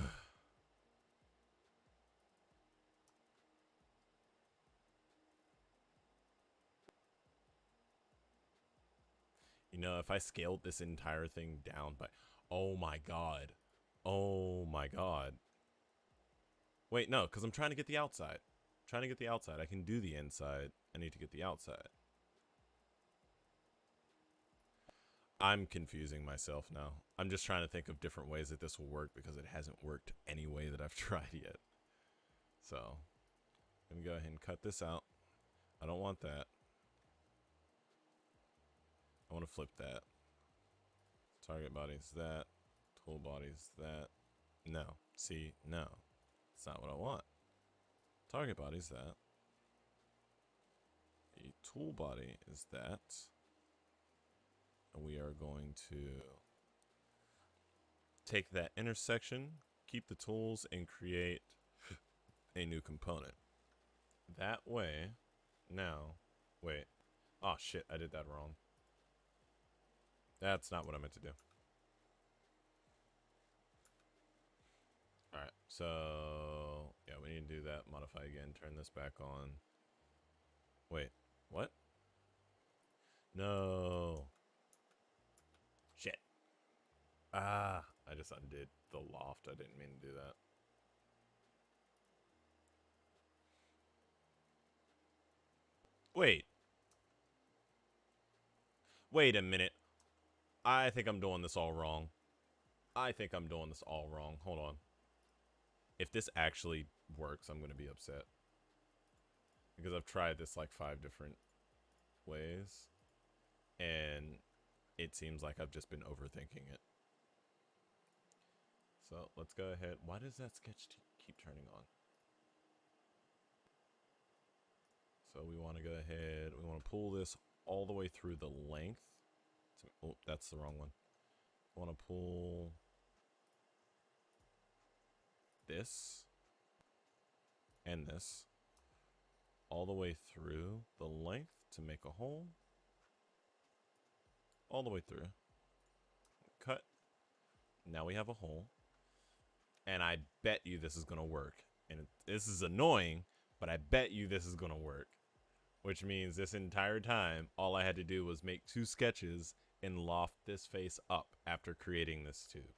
You know, if I scaled this entire thing down by... Oh my god. Oh my god. Wait, no, because I'm trying to get the outside. I'm trying to get the outside. I can do the inside. I need to get the outside. I'm confusing myself now. I'm just trying to think of different ways that this will work because it hasn't worked any way that I've tried yet. So, let me go ahead and cut this out. I don't want that. I want to flip that. Target body's that. Tool body's that. No. See, no. That's not what I want. Target body's that. The tool body is that. And we are going to take that intersection, keep the tools, and create a new component. That way, now, wait. Oh shit, I did that wrong. That's not what I meant to do. Alright, so yeah, we need to do that. Modify again, turn this back on. Wait, what? No. Shit. Ah, I just undid the loft. I didn't mean to do that. Wait. Wait a minute. I think I'm doing this all wrong. I think I'm doing this all wrong. Hold on. If this actually works, I'm going to be upset. Because I've tried this like 5 different ways. And it seems like I've just been overthinking it. So let's go ahead. Why does that sketch keep turning on? So we want to go ahead. We want to pull this all the way through the length. Oh, that's the wrong one. I want to pull this and this all the way through the length to make a hole. All the way through. Cut. Now we have a hole. And I bet you this is going to work. And this is annoying, but I bet you this is going to work. Which means this entire time, all I had to do was make 2 sketches and loft this face up after creating this tube.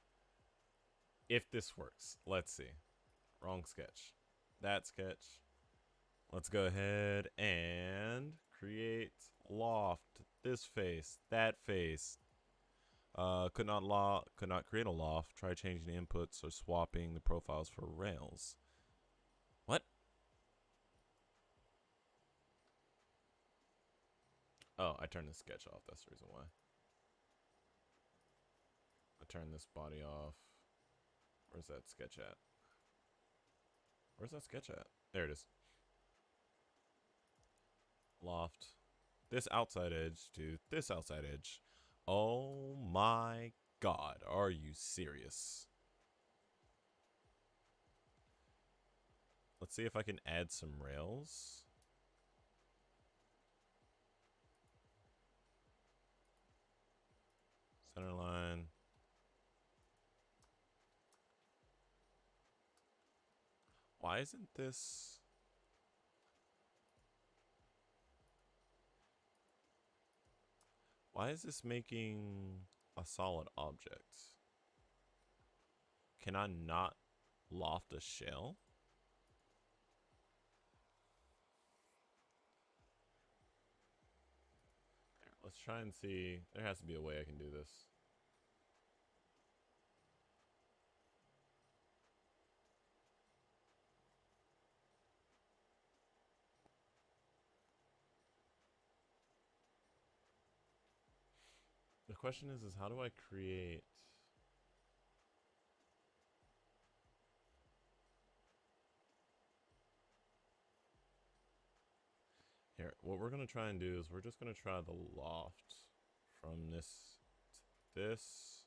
If this works, let's see. Wrong sketch. That sketch. Let's go ahead and create loft. This face, that face. Could not create a loft. Try changing the inputs or swapping the profiles for rails. What? Oh, I turned the sketch off. That's the reason why. I turned this body off. Where's that sketch at? Where's that sketch at? There it is. Loft. This outside edge to this outside edge. Oh my god, are you serious? Let's see if I can add some rails. Center line. Why isn't this... Why is this making a solid object? Can I not loft a shell? Let's try and see. There has to be a way I can do this. The question is how do I create... Here, what we're going to try and do is we're just going to try the loft from this to this.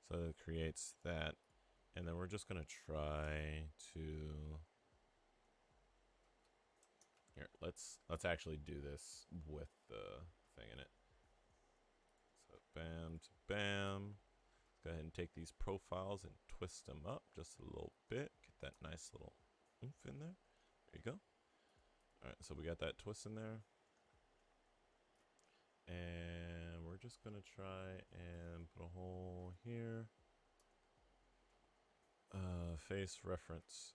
So it creates that. And then we're just going to try to... Here, let's actually do this with the thing in it. So bam to bam. Let's go ahead and take these profiles and twist them up just a little bit. Get that nice little oomph in there. There you go. Alright, so we got that twist in there. And we're just going to try and put a hole here. Face reference.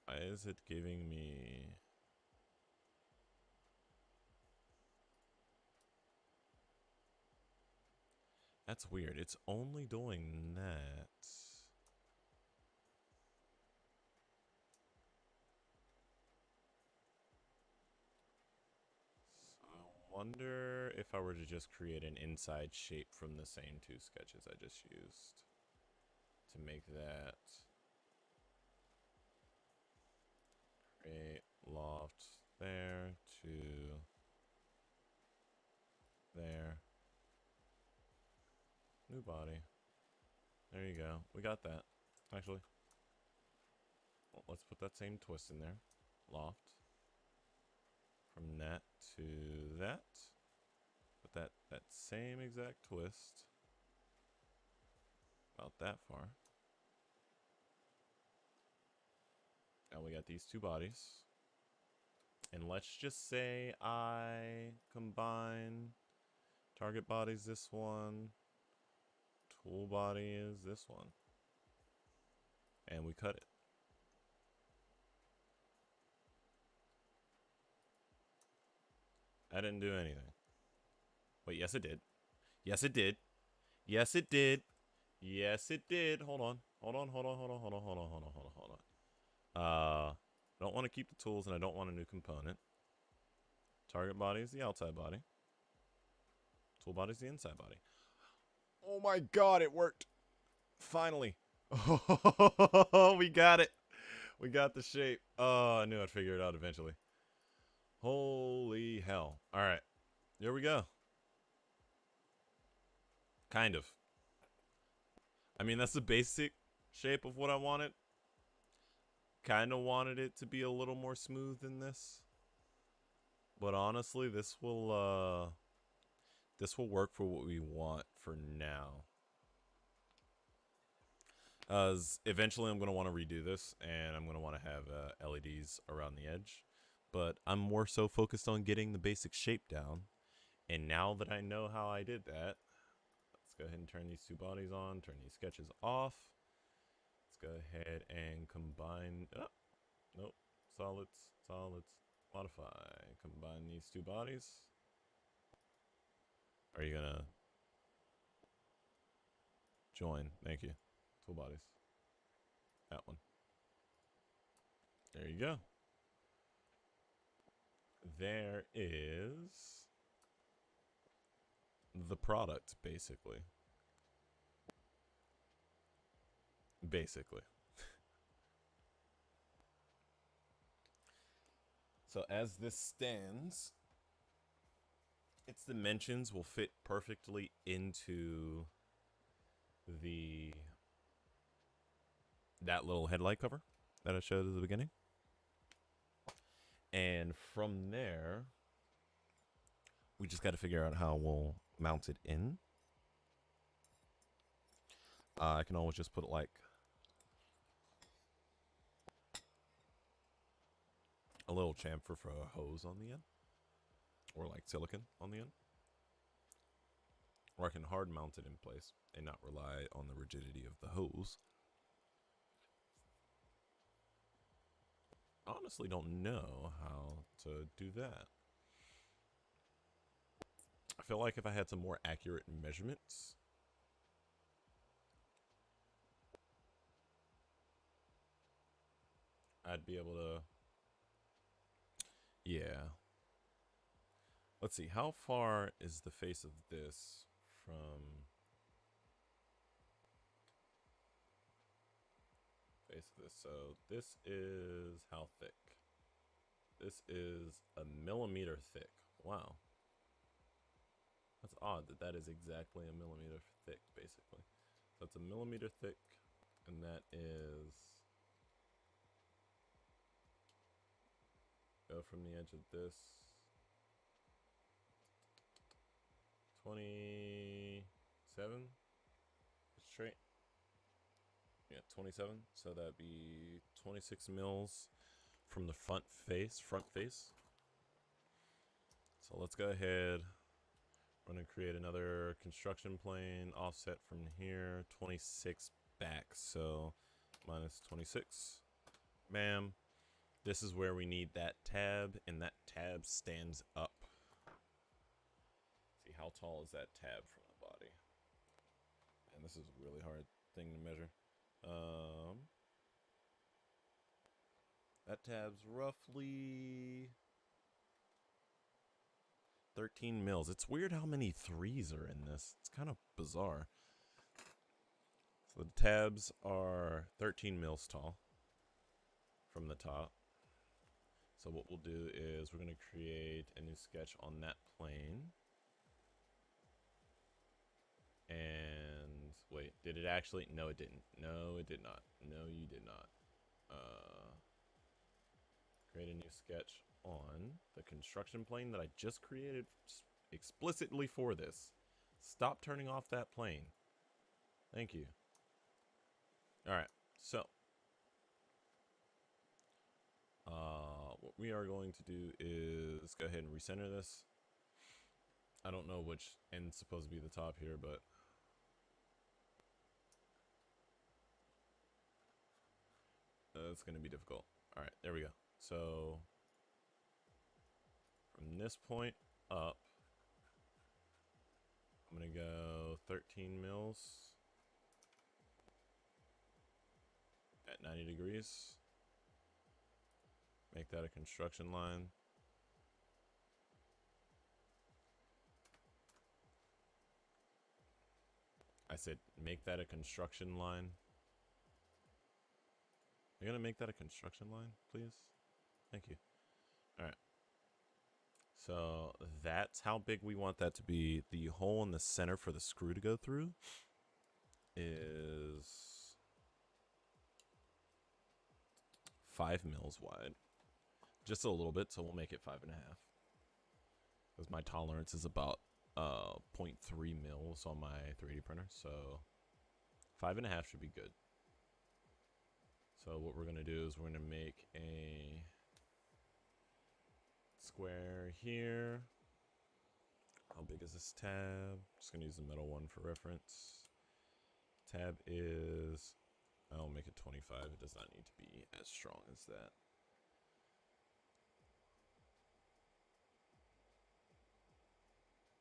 Why is it giving me... That's weird. It's only doing that. So I wonder if I were to just create an inside shape from the same two sketches I just used to make that. Create loft there to there. New body. There you go. We got that. Actually, well, let's put that same twist in there. Loft. From that to that. Put that same exact twist. About that far. Now we got these two bodies. And let's just say I combine target body's this one. Tool body is this one. And we cut it. I didn't do anything. Wait, yes it did. Yes it did. Yes it did. Yes it did. Hold on. Hold on, hold on, hold on, hold on, hold on, hold on, hold on, hold on. I don't want to keep the tools and I don't want a new component. Target body is the outside body. Tool body is the inside body. Oh my god, it worked. Finally. Oh, we got it. We got the shape. Oh, I knew I'd figure it out eventually. Holy hell. Alright. Here we go. Kind of. I mean, that's the basic shape of what I wanted. Kind of wanted it to be a little more smooth than this. But honestly, this will work for what we want for now. Eventually I'm going to want to redo this, and I'm going to want to have LEDs around the edge. But I'm more so focused on getting the basic shape down. And now that I know how I did that, Let's go ahead and turn these two bodies on, turn these sketches off. Let's go ahead and combine, nope, solids, modify, combine these two bodies. Are you gonna join? Thank you. Tool bodies. That one. There you go. There is the product, basically. So as this stands, its dimensions will fit perfectly into that little headlight cover that I showed at the beginning. And from there, we just got to figure out how we'll mount it in. I can always just put like a little chamfer for a hose on the end, or like silicone on the end. Or I can hard mount it in place and not rely on the rigidity of the hose. I honestly don't know how to do that. I feel like if I had some more accurate measurements, I'd be able to, yeah. Let's see, how far is the face of this from face of this? So this is how thick? This is a millimeter thick. Wow. That's odd that that is exactly a millimeter thick, basically. So it's a millimeter thick, and that is, go from the edge of this, 27 straight. Yeah, 27. So that'd be 26 mils from the front face. So let's go ahead. I'm going to create another construction plane offset from here, 26 back. So minus 26. Bam. This is where we need that tab, and that tab stands up. See, how tall is that tab from the body? And this is a really hard thing to measure. That tab's roughly 13 mils. It's weird how many threes are in this. It's kind of bizarre. So the tabs are 13 mils tall from the top. So what we'll do is we're going to create a new sketch on that plane. And wait, did it actually? No, it didn't. No, it did not. No, you did not. Create a new sketch on the construction plane that I just created explicitly for this. Stop turning off that plane. Thank you. All right, so what we are going to do is go ahead and recenter this. I don't know which end's supposed to be the top here, but it's going to be difficult. All right, there we go. So from this point up, I'm going to go 13 mils at 90 degrees. Make that a construction line. I said make that a construction line. You're going to make that a construction line, please? Thank you. All right. So that's how big we want that to be. The hole in the center for the screw to go through is 5 mils wide. Just a little bit, so we'll make it 5.5. Because my tolerance is about 0.3 mils on my 3D printer, so 5.5 should be good. So what we're going to do is we're going to make a square here. How big is this tab? Just gonna use the middle one for reference. Tab is, I'll make it 25. It does not need to be as strong as that.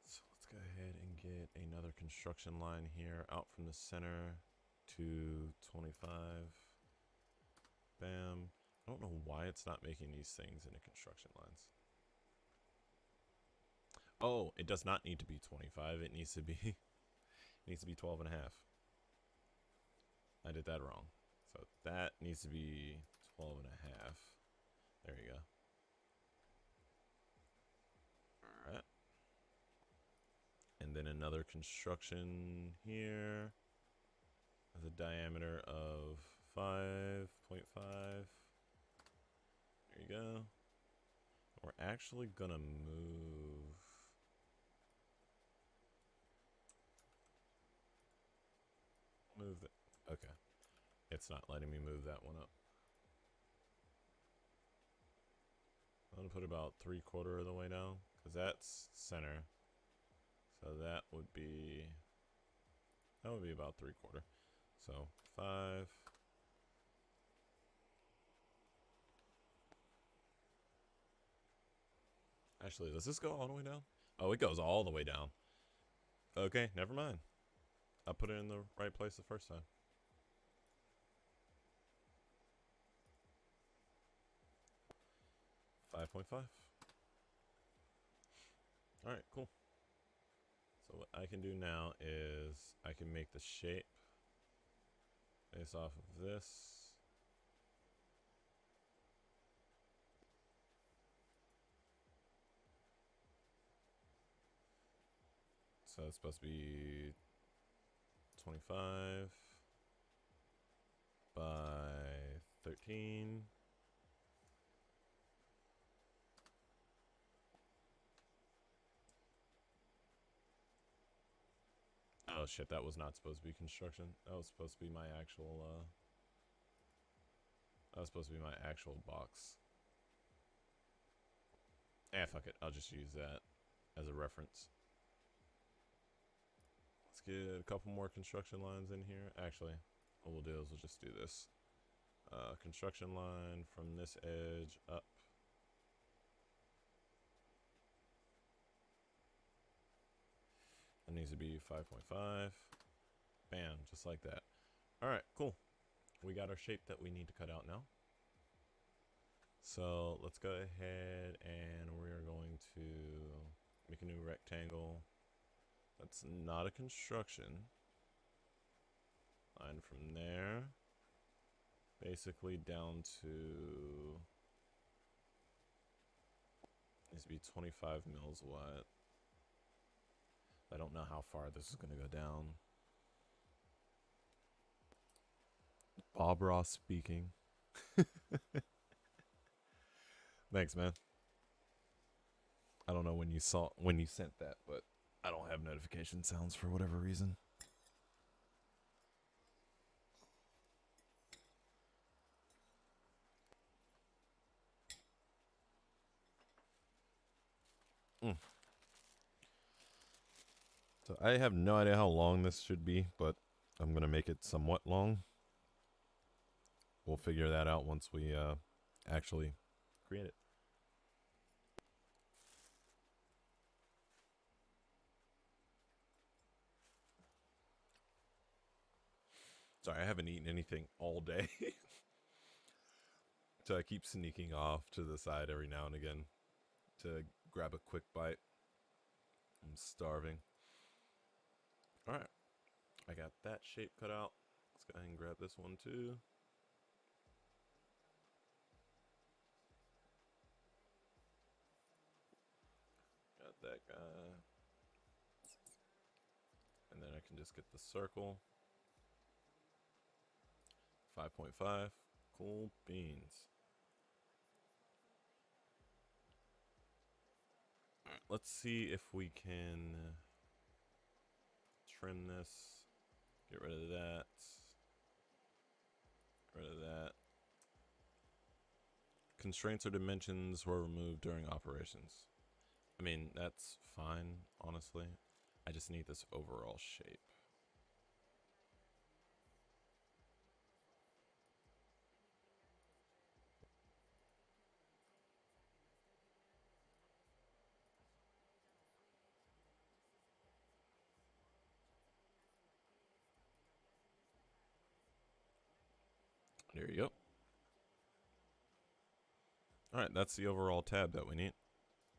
So let's go ahead and get another construction line here out from the center to 25. Bam. I don't know why it's not making these things into construction lines. Oh, it does not need to be 25. It needs to be it needs to be 12 and a half. I did that wrong. So that needs to be 12 and a half. There you go. All right. And then another construction here with a diameter of 5.5. There you go. We're actually gonna move it. Okay. It's not letting me move that one up. I'm gonna put about 3/4 of the way down, because that's center. So that would be about 3/4. So 5. Actually, does this go all the way down? Oh, it goes all the way down. Okay, never mind. I put it in the right place the first time. $5.5. Alright, cool. So what I can do now is I can make the shape based off of this. So it's supposed to be 25 by 13. Oh shit, that was not supposed to be construction. That was supposed to be my actual box. Fuck it. I'll just use that as a reference. Let's get a couple more construction lines in here. Actually, what we'll do is we'll just do this. Construction line from this edge up. It needs to be 5.5. Bam, just like that. Alright, cool. We got our shape that we need to cut out now. So let's go ahead and we're going to make a new rectangle. That's not a construction line from there. Basically down to, needs to be 25 mils wide. I don't know how far this is going to go down. Bob Ross speaking. Thanks, man. I don't know when you sent that, but I don't have notification sounds for whatever reason. So I have no idea how long this should be, but I'm gonna make it somewhat long. We'll figure that out once we actually create it. Sorry, I haven't eaten anything all day. So I keep sneaking off to the side every now and again to grab a quick bite. I'm starving. Alright, I got that shape cut out. Let's go ahead and grab this one too. Got that guy. And then I can just get the circle. 5.5. Cool beans. Alright, let's see if we can trim this. Get rid of that. Get rid of that. Constraints or dimensions were removed during operations. I mean, that's fine, honestly. I just need this overall shape. There you go. Alright, that's the overall tab that we need.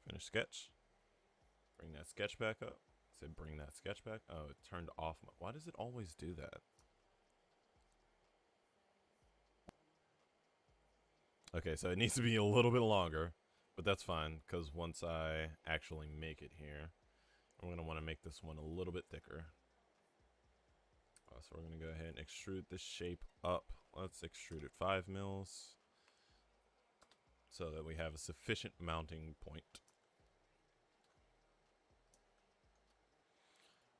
Finish sketch. Bring that sketch back up. I said bring that sketch back. Oh, it turned off. Why does it always do that? Okay, so it needs to be a little bit longer, but that's fine, because once I actually make it here, I'm going to want to make this one a little bit thicker. So we're going to go ahead and extrude this shape up. Let's extrude it 5 mils, so that we have a sufficient mounting point.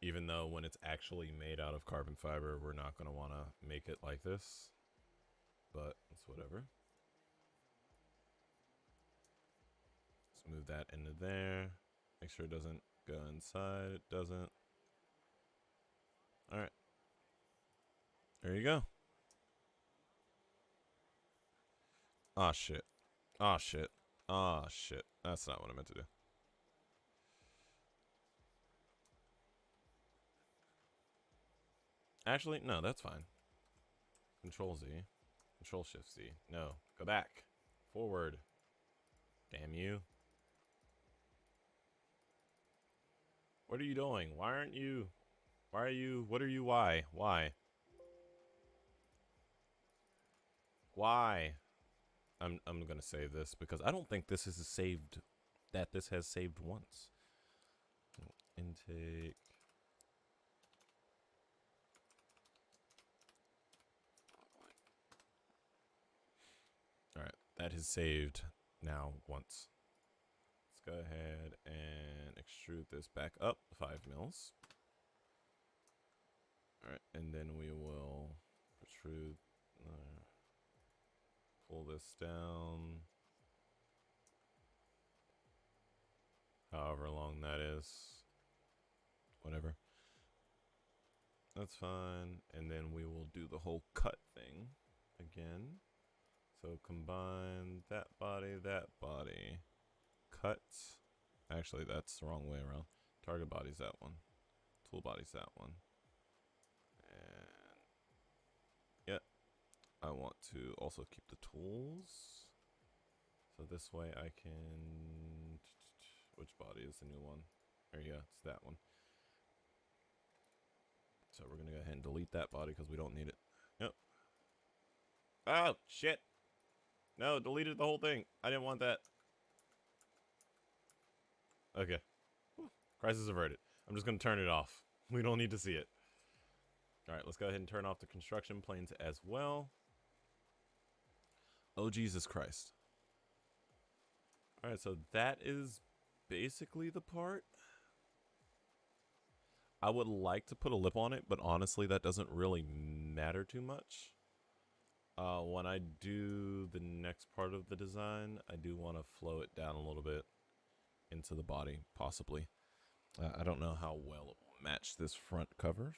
Even though when it's actually made out of carbon fiber, we're not going to want to make it like this, but it's whatever. Let's move that into there. Make sure it doesn't go inside. It doesn't. All right. There you go. Ah, shit. Ah, shit. Ah, shit. That's not what I meant to do. Actually, no, that's fine. Control Z. Control Shift Z. No. Go back. Forward. Damn you. What are you doing? Why aren't you? Why are you? What are you? Why? Why? Why? I'm gonna save this because I don't think this is saved. That this has saved once. Intake. All right, that is saved now once. Let's go ahead and extrude this back up 5 mils. All right, and then we will protrude, pull this down, however long that is, whatever. That's fine, and then we will do the whole cut thing again. So combine that body, cut. Actually, that's the wrong way around. Target body's that one. Tool body's that one. And yeah, I want to also keep the tools. So this way I can... Which body is the new one? There you go, it's that one. So we're going to go ahead and delete that body because we don't need it. Yep. Oh, shit. No, deleted the whole thing. I didn't want that. Okay. Whew. Crisis averted. I'm just going to turn it off. We don't need to see it. Alright, let's go ahead and turn off the construction planes as well. Oh, Jesus Christ. Alright, so that is basically the part. I would like to put a lip on it, but honestly, that doesn't really matter too much. When I do the next part of the design, I do want to flow it down a little bit into the body, possibly. I don't know how well it will match this front cover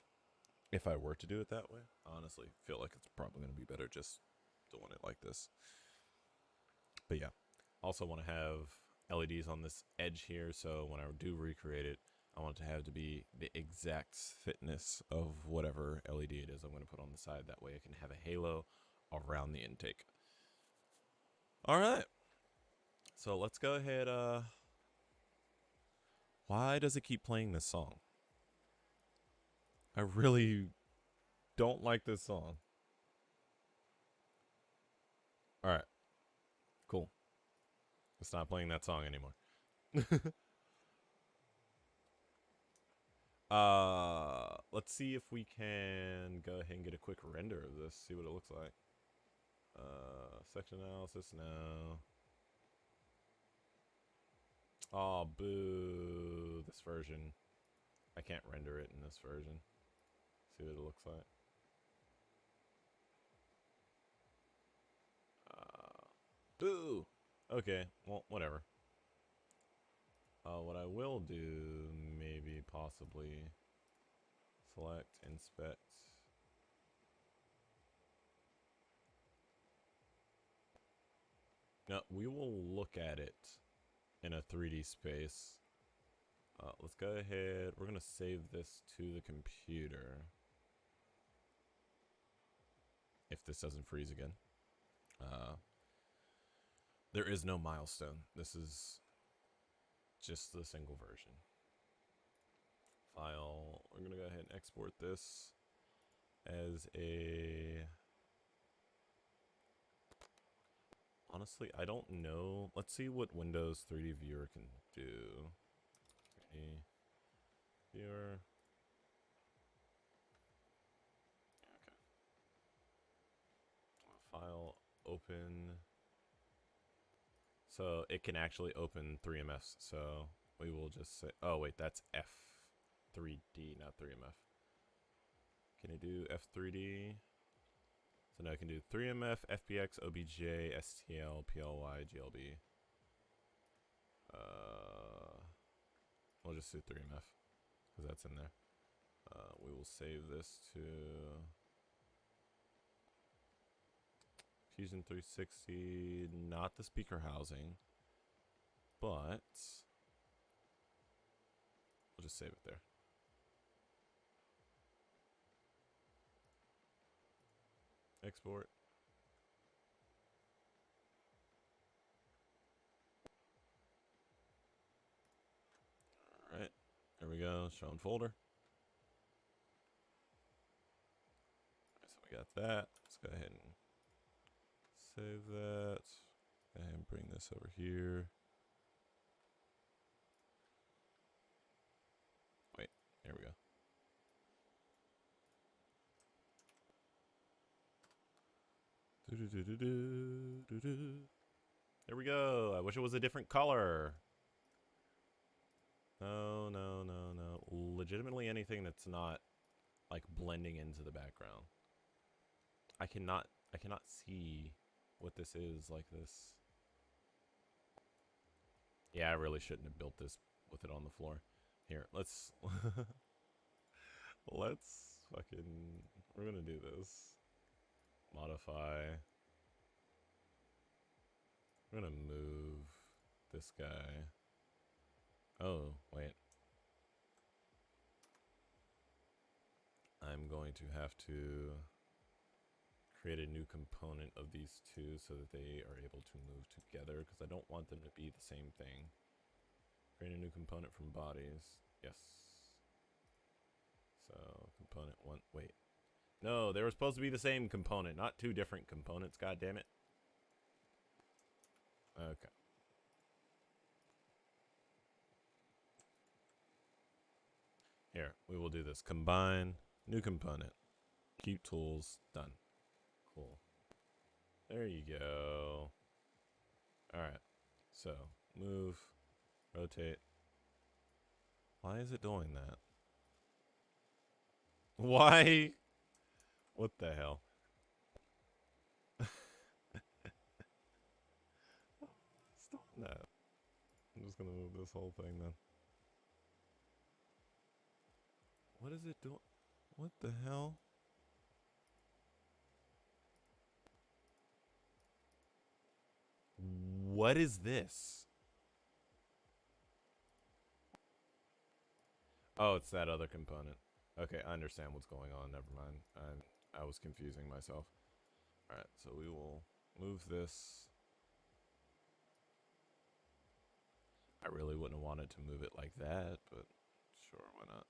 if I were to do it that way. I honestly feel like it's probably going to be better just doing it like this. But yeah, also want to have LEDs on this edge here, so when I do recreate it, I want it to have to be the exact fitness of whatever LED it is I'm going to put on the side. That way I can have a halo around the intake. All right. So let's go ahead. Why does it keep playing this song? I really don't like this song. All right. Cool. It's not playing that song anymore. Let's see if we can go ahead and get a quick render of this, see what it looks like. Section analysis, no. Oh, boo. This version. I can't render it in this version. See what it looks like. Boo. Okay, well, whatever. What I will do, maybe, possibly, select, inspect. No, we will look at it in a 3D space. Let's go ahead. We're going to save this to the computer. If this doesn't freeze again. There is no milestone. This is just the single version. File. We're going to go ahead and export this as a... Honestly, I don't know. Let's see what Windows 3D Viewer can do. 3D Viewer. Okay. File, open. So it can actually open 3MFs. So we will just say, oh wait, that's F3D, not 3MF. Can it do F3D? So now I can do 3MF, FBX, OBJ, STL, PLY, GLB. We'll just do 3MF because that's in there. We will save this to Fusion 360, not the speaker housing, but we'll just save it there. Export. All right, there we go. Show in folder. All right, so we got that. Let's go ahead and save that. Go ahead and bring this over here. Wait, there we go. There we go. I wish it was a different color. No, no, no, no. Legitimately anything that's not like blending into the background. I cannot see what this is like this. Yeah, I really shouldn't have built this with it on the floor. Here, let's let's fucking, we're gonna do this. Modify. We're gonna move this guy. Oh, wait. I'm going to have to create a new component of these two so that they are able to move together because I don't want them to be the same thing. Create a new component from bodies. Yes. So, component one. Wait. No, they were supposed to be the same component, not two different components. God damn it. Okay. Here, we will do this. Combine, new component. Keep tools, done. Cool. There you go. Alright. So, move, rotate. Why is it doing that? Why? What the hell? Stop that. I'm just gonna move this whole thing then. What is it doing? What the hell? What is this? Oh, it's that other component. Okay, I understand what's going on. Never mind. I was confusing myself. Alright, so we will move this. I really wouldn't have wanted to move it like that, but sure, why not?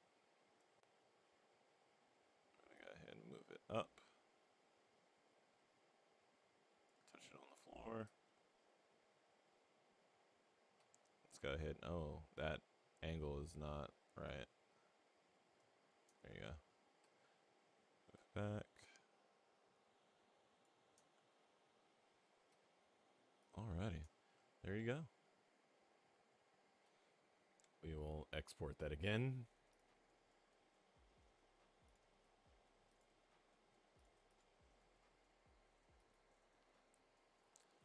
I'm gonna go ahead and move it up. Touch it on the floor. Let's go ahead. Oh, that angle is not right. There you go. Move back. Alrighty. There you go. We will export that again.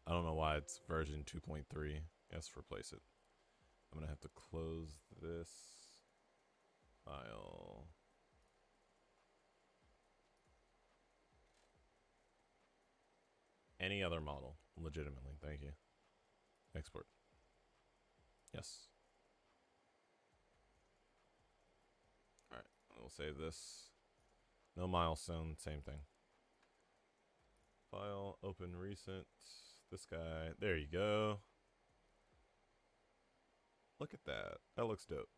I don't know why it's version 2.3. Yes, replace it. I'm gonna have to close this file. Any other model, legitimately. Thank you. Export. Yes. All right, we'll save this. No milestone, same thing. File, open recent. This guy. There you go. Look at that. That looks dope.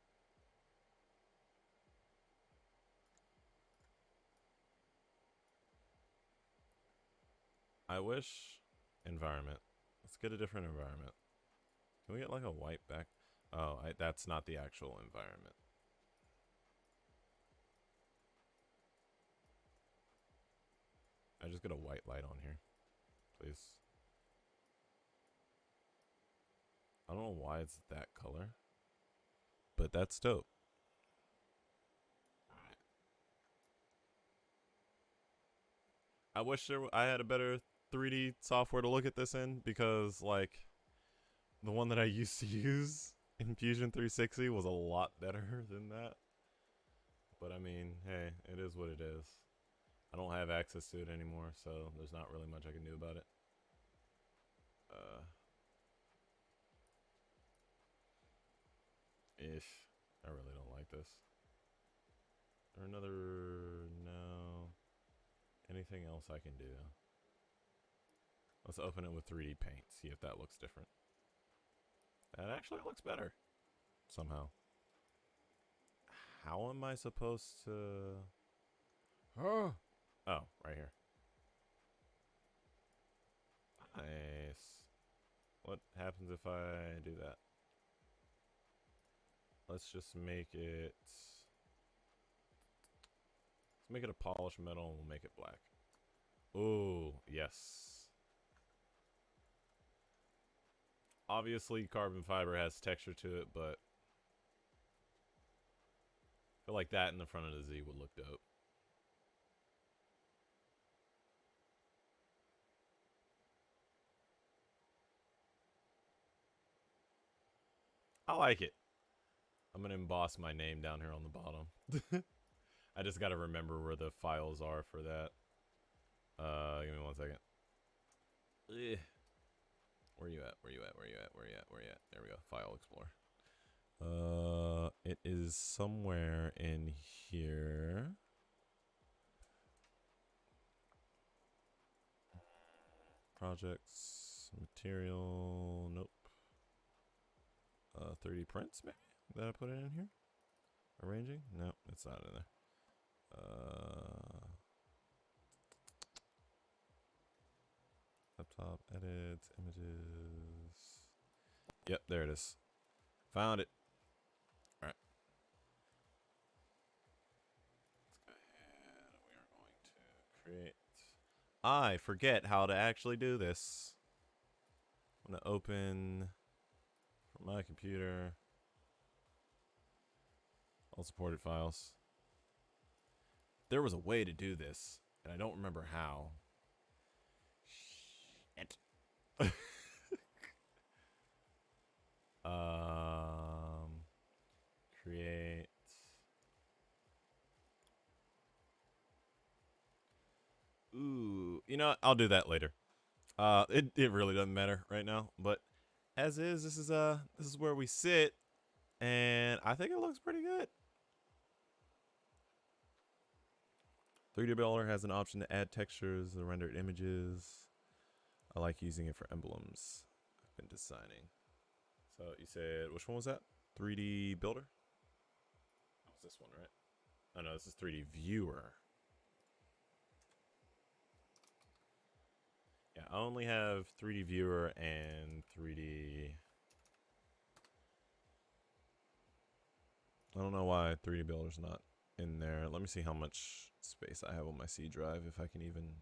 I wish environment. Let's get a different environment. Can we get like a white back? Oh, that's not the actual environment. I just get a white light on here, please. I don't know why it's that color, but that's dope. I wish I had a better 3D software to look at this in, because like the one that I used to use in Fusion 360 was a lot better than that. But I mean, hey, it is what it is. I don't have access to it anymore, so there's not really much I can do about it. Ish. I really don't like this. Or another... No. Anything else I can do? Let's open it with 3D Paint, see if that looks different. That actually looks better. Somehow. How am I supposed to... Oh, right here. Nice. What happens if I do that? Let's just make it... Let's make it a polished metal and we'll make it black. Ooh, yes. Obviously, carbon fiber has texture to it, but I feel like that in the front of the Z would look dope. I like it. I'm gonna emboss my name down here on the bottom. I just gotta remember where the files are for that. Give me 1 second. Ugh. Where you at? Where you at? Where you at? Where you at? Where you at? There we go. File Explorer. It is somewhere in here. Projects, material, nope. 3D prints, maybe? Did I put it in here? Arranging? No, it's not in there. Laptop, edits, images. Yep, there it is. Found it. Alright. Let's go ahead. We are going to create. I forget how to actually do this. I'm going to open from my computer all supported files. There was a way to do this, and I don't remember how. Shit. Create. Ooh, you know what? I'll do that later. It really doesn't matter right now, but as is, this is where we sit, and I think it looks pretty good. 3D Builder has an option to add textures and rendered images. I like using it for emblems I've been designing. So you said, which one was that? 3D Builder? That was this one, right? Oh no, this is 3D Viewer. Yeah, I only have 3D Viewer and 3D... I don't know why 3D Builder's not in there. Let me see how much space I have on my C drive, if I can even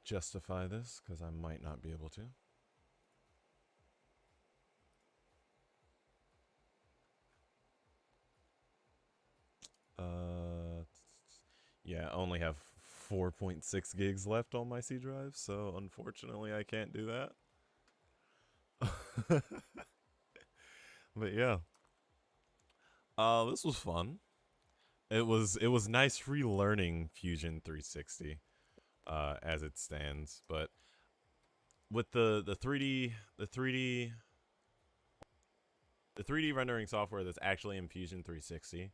justify this, because I might not be able to. Yeah, I only have 4.6 gigs left on my C drive, so unfortunately I can't do that. But yeah, this was fun. It was nice relearning Fusion 360 as it stands, but with the 3D the 3D rendering software that's actually in Fusion 360,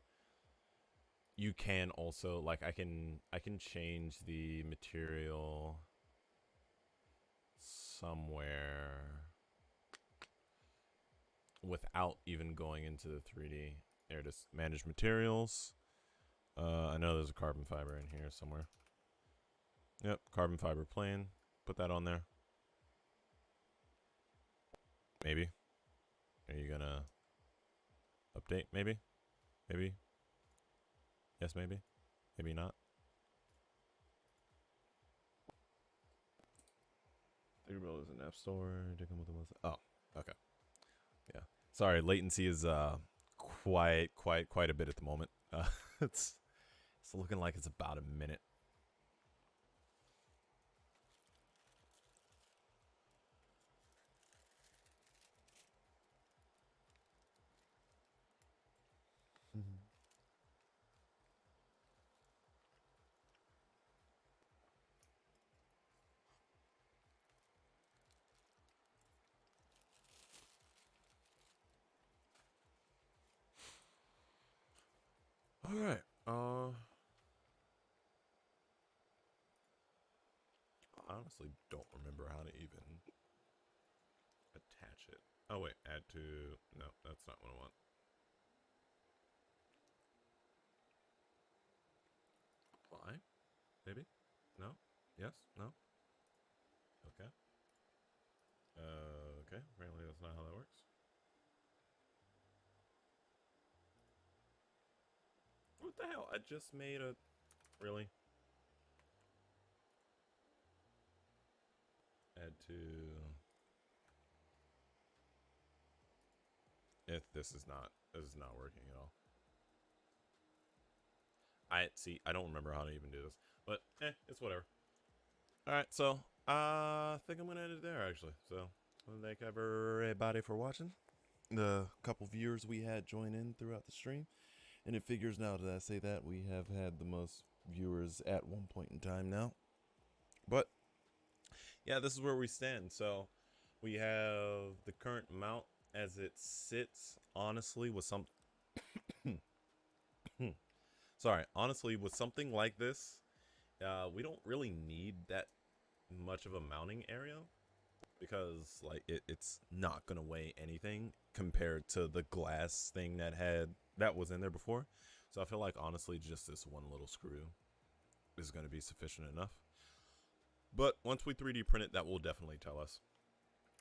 you can also like I can change the material somewhere without even going into the 3D. There it is. Manage materials. I know there's a carbon fiber in here somewhere. Yep, carbon fiber plane. Put that on there. Maybe. Are you gonna update? Maybe. Maybe. Yes, maybe. Maybe not. Tinkerbell is an app store. Oh, okay. Yeah. Sorry, latency is quite a bit at the moment. It's looking like it's about a minute. All right. I honestly don't remember how to even attach it. Oh wait, add to. No, that's not what I want. Apply? Maybe? No? Yes? No? Okay. Okay. Apparently that's not how that works. What the hell? I just made a. Really? Add to. If this is not working at all. I see. I don't remember how to even do this, but it's whatever. All right, so I think I'm gonna end it there actually. So thank everybody for watching. The couple viewers we had join in throughout the stream, and it figures now that I say that we have had the most viewers at one point in time now. But yeah, this is where we stand. So we have the current mount as it sits. Honestly, with some, sorry, honestly, with something like this, we don't really need that much of a mounting area because like it's not gonna weigh anything compared to the glass thing that was in there before. So I feel like honestly just this one little screw is gonna be sufficient enough. But once we 3D print it, that will definitely tell us.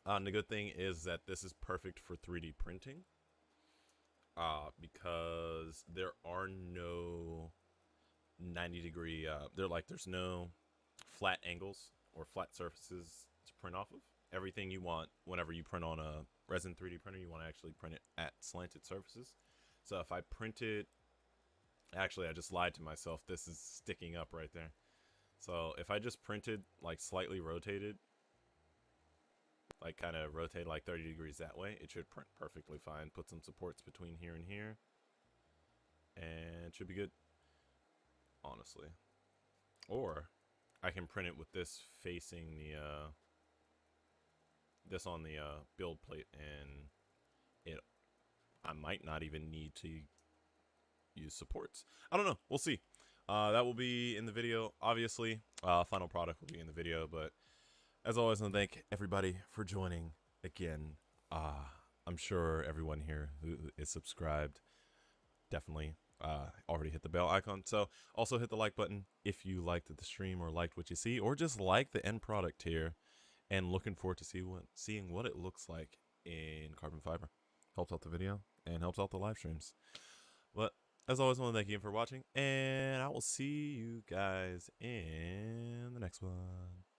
And the good thing is that this is perfect for 3D printing because there are no 90-degree there's no flat angles or flat surfaces to print off of. Everything you want whenever you print on a resin 3D printer, you want to actually print it at slanted surfaces. So if I printed, actually I just lied to myself, this is sticking up right there. So if I just printed like slightly rotated, like kind of rotate like 30 degrees that way, it should print perfectly fine. Put some supports between here and here, and it should be good, honestly. Or I can print it with this facing the this on the build plate, and it I might not even need to use supports. I don't know. We'll see. That will be in the video, obviously. Final product will be in the video, but as always, I want to thank everybody for joining again. I'm sure everyone here who is subscribed definitely already hit the bell icon. So also hit the like button if you liked the stream or liked what you see, or just like the end product here. And looking forward to seeing what it looks like in carbon fiber. Helps out the video and helps out the live streams. But as always, I want to thank you for watching, and I will see you guys in the next one.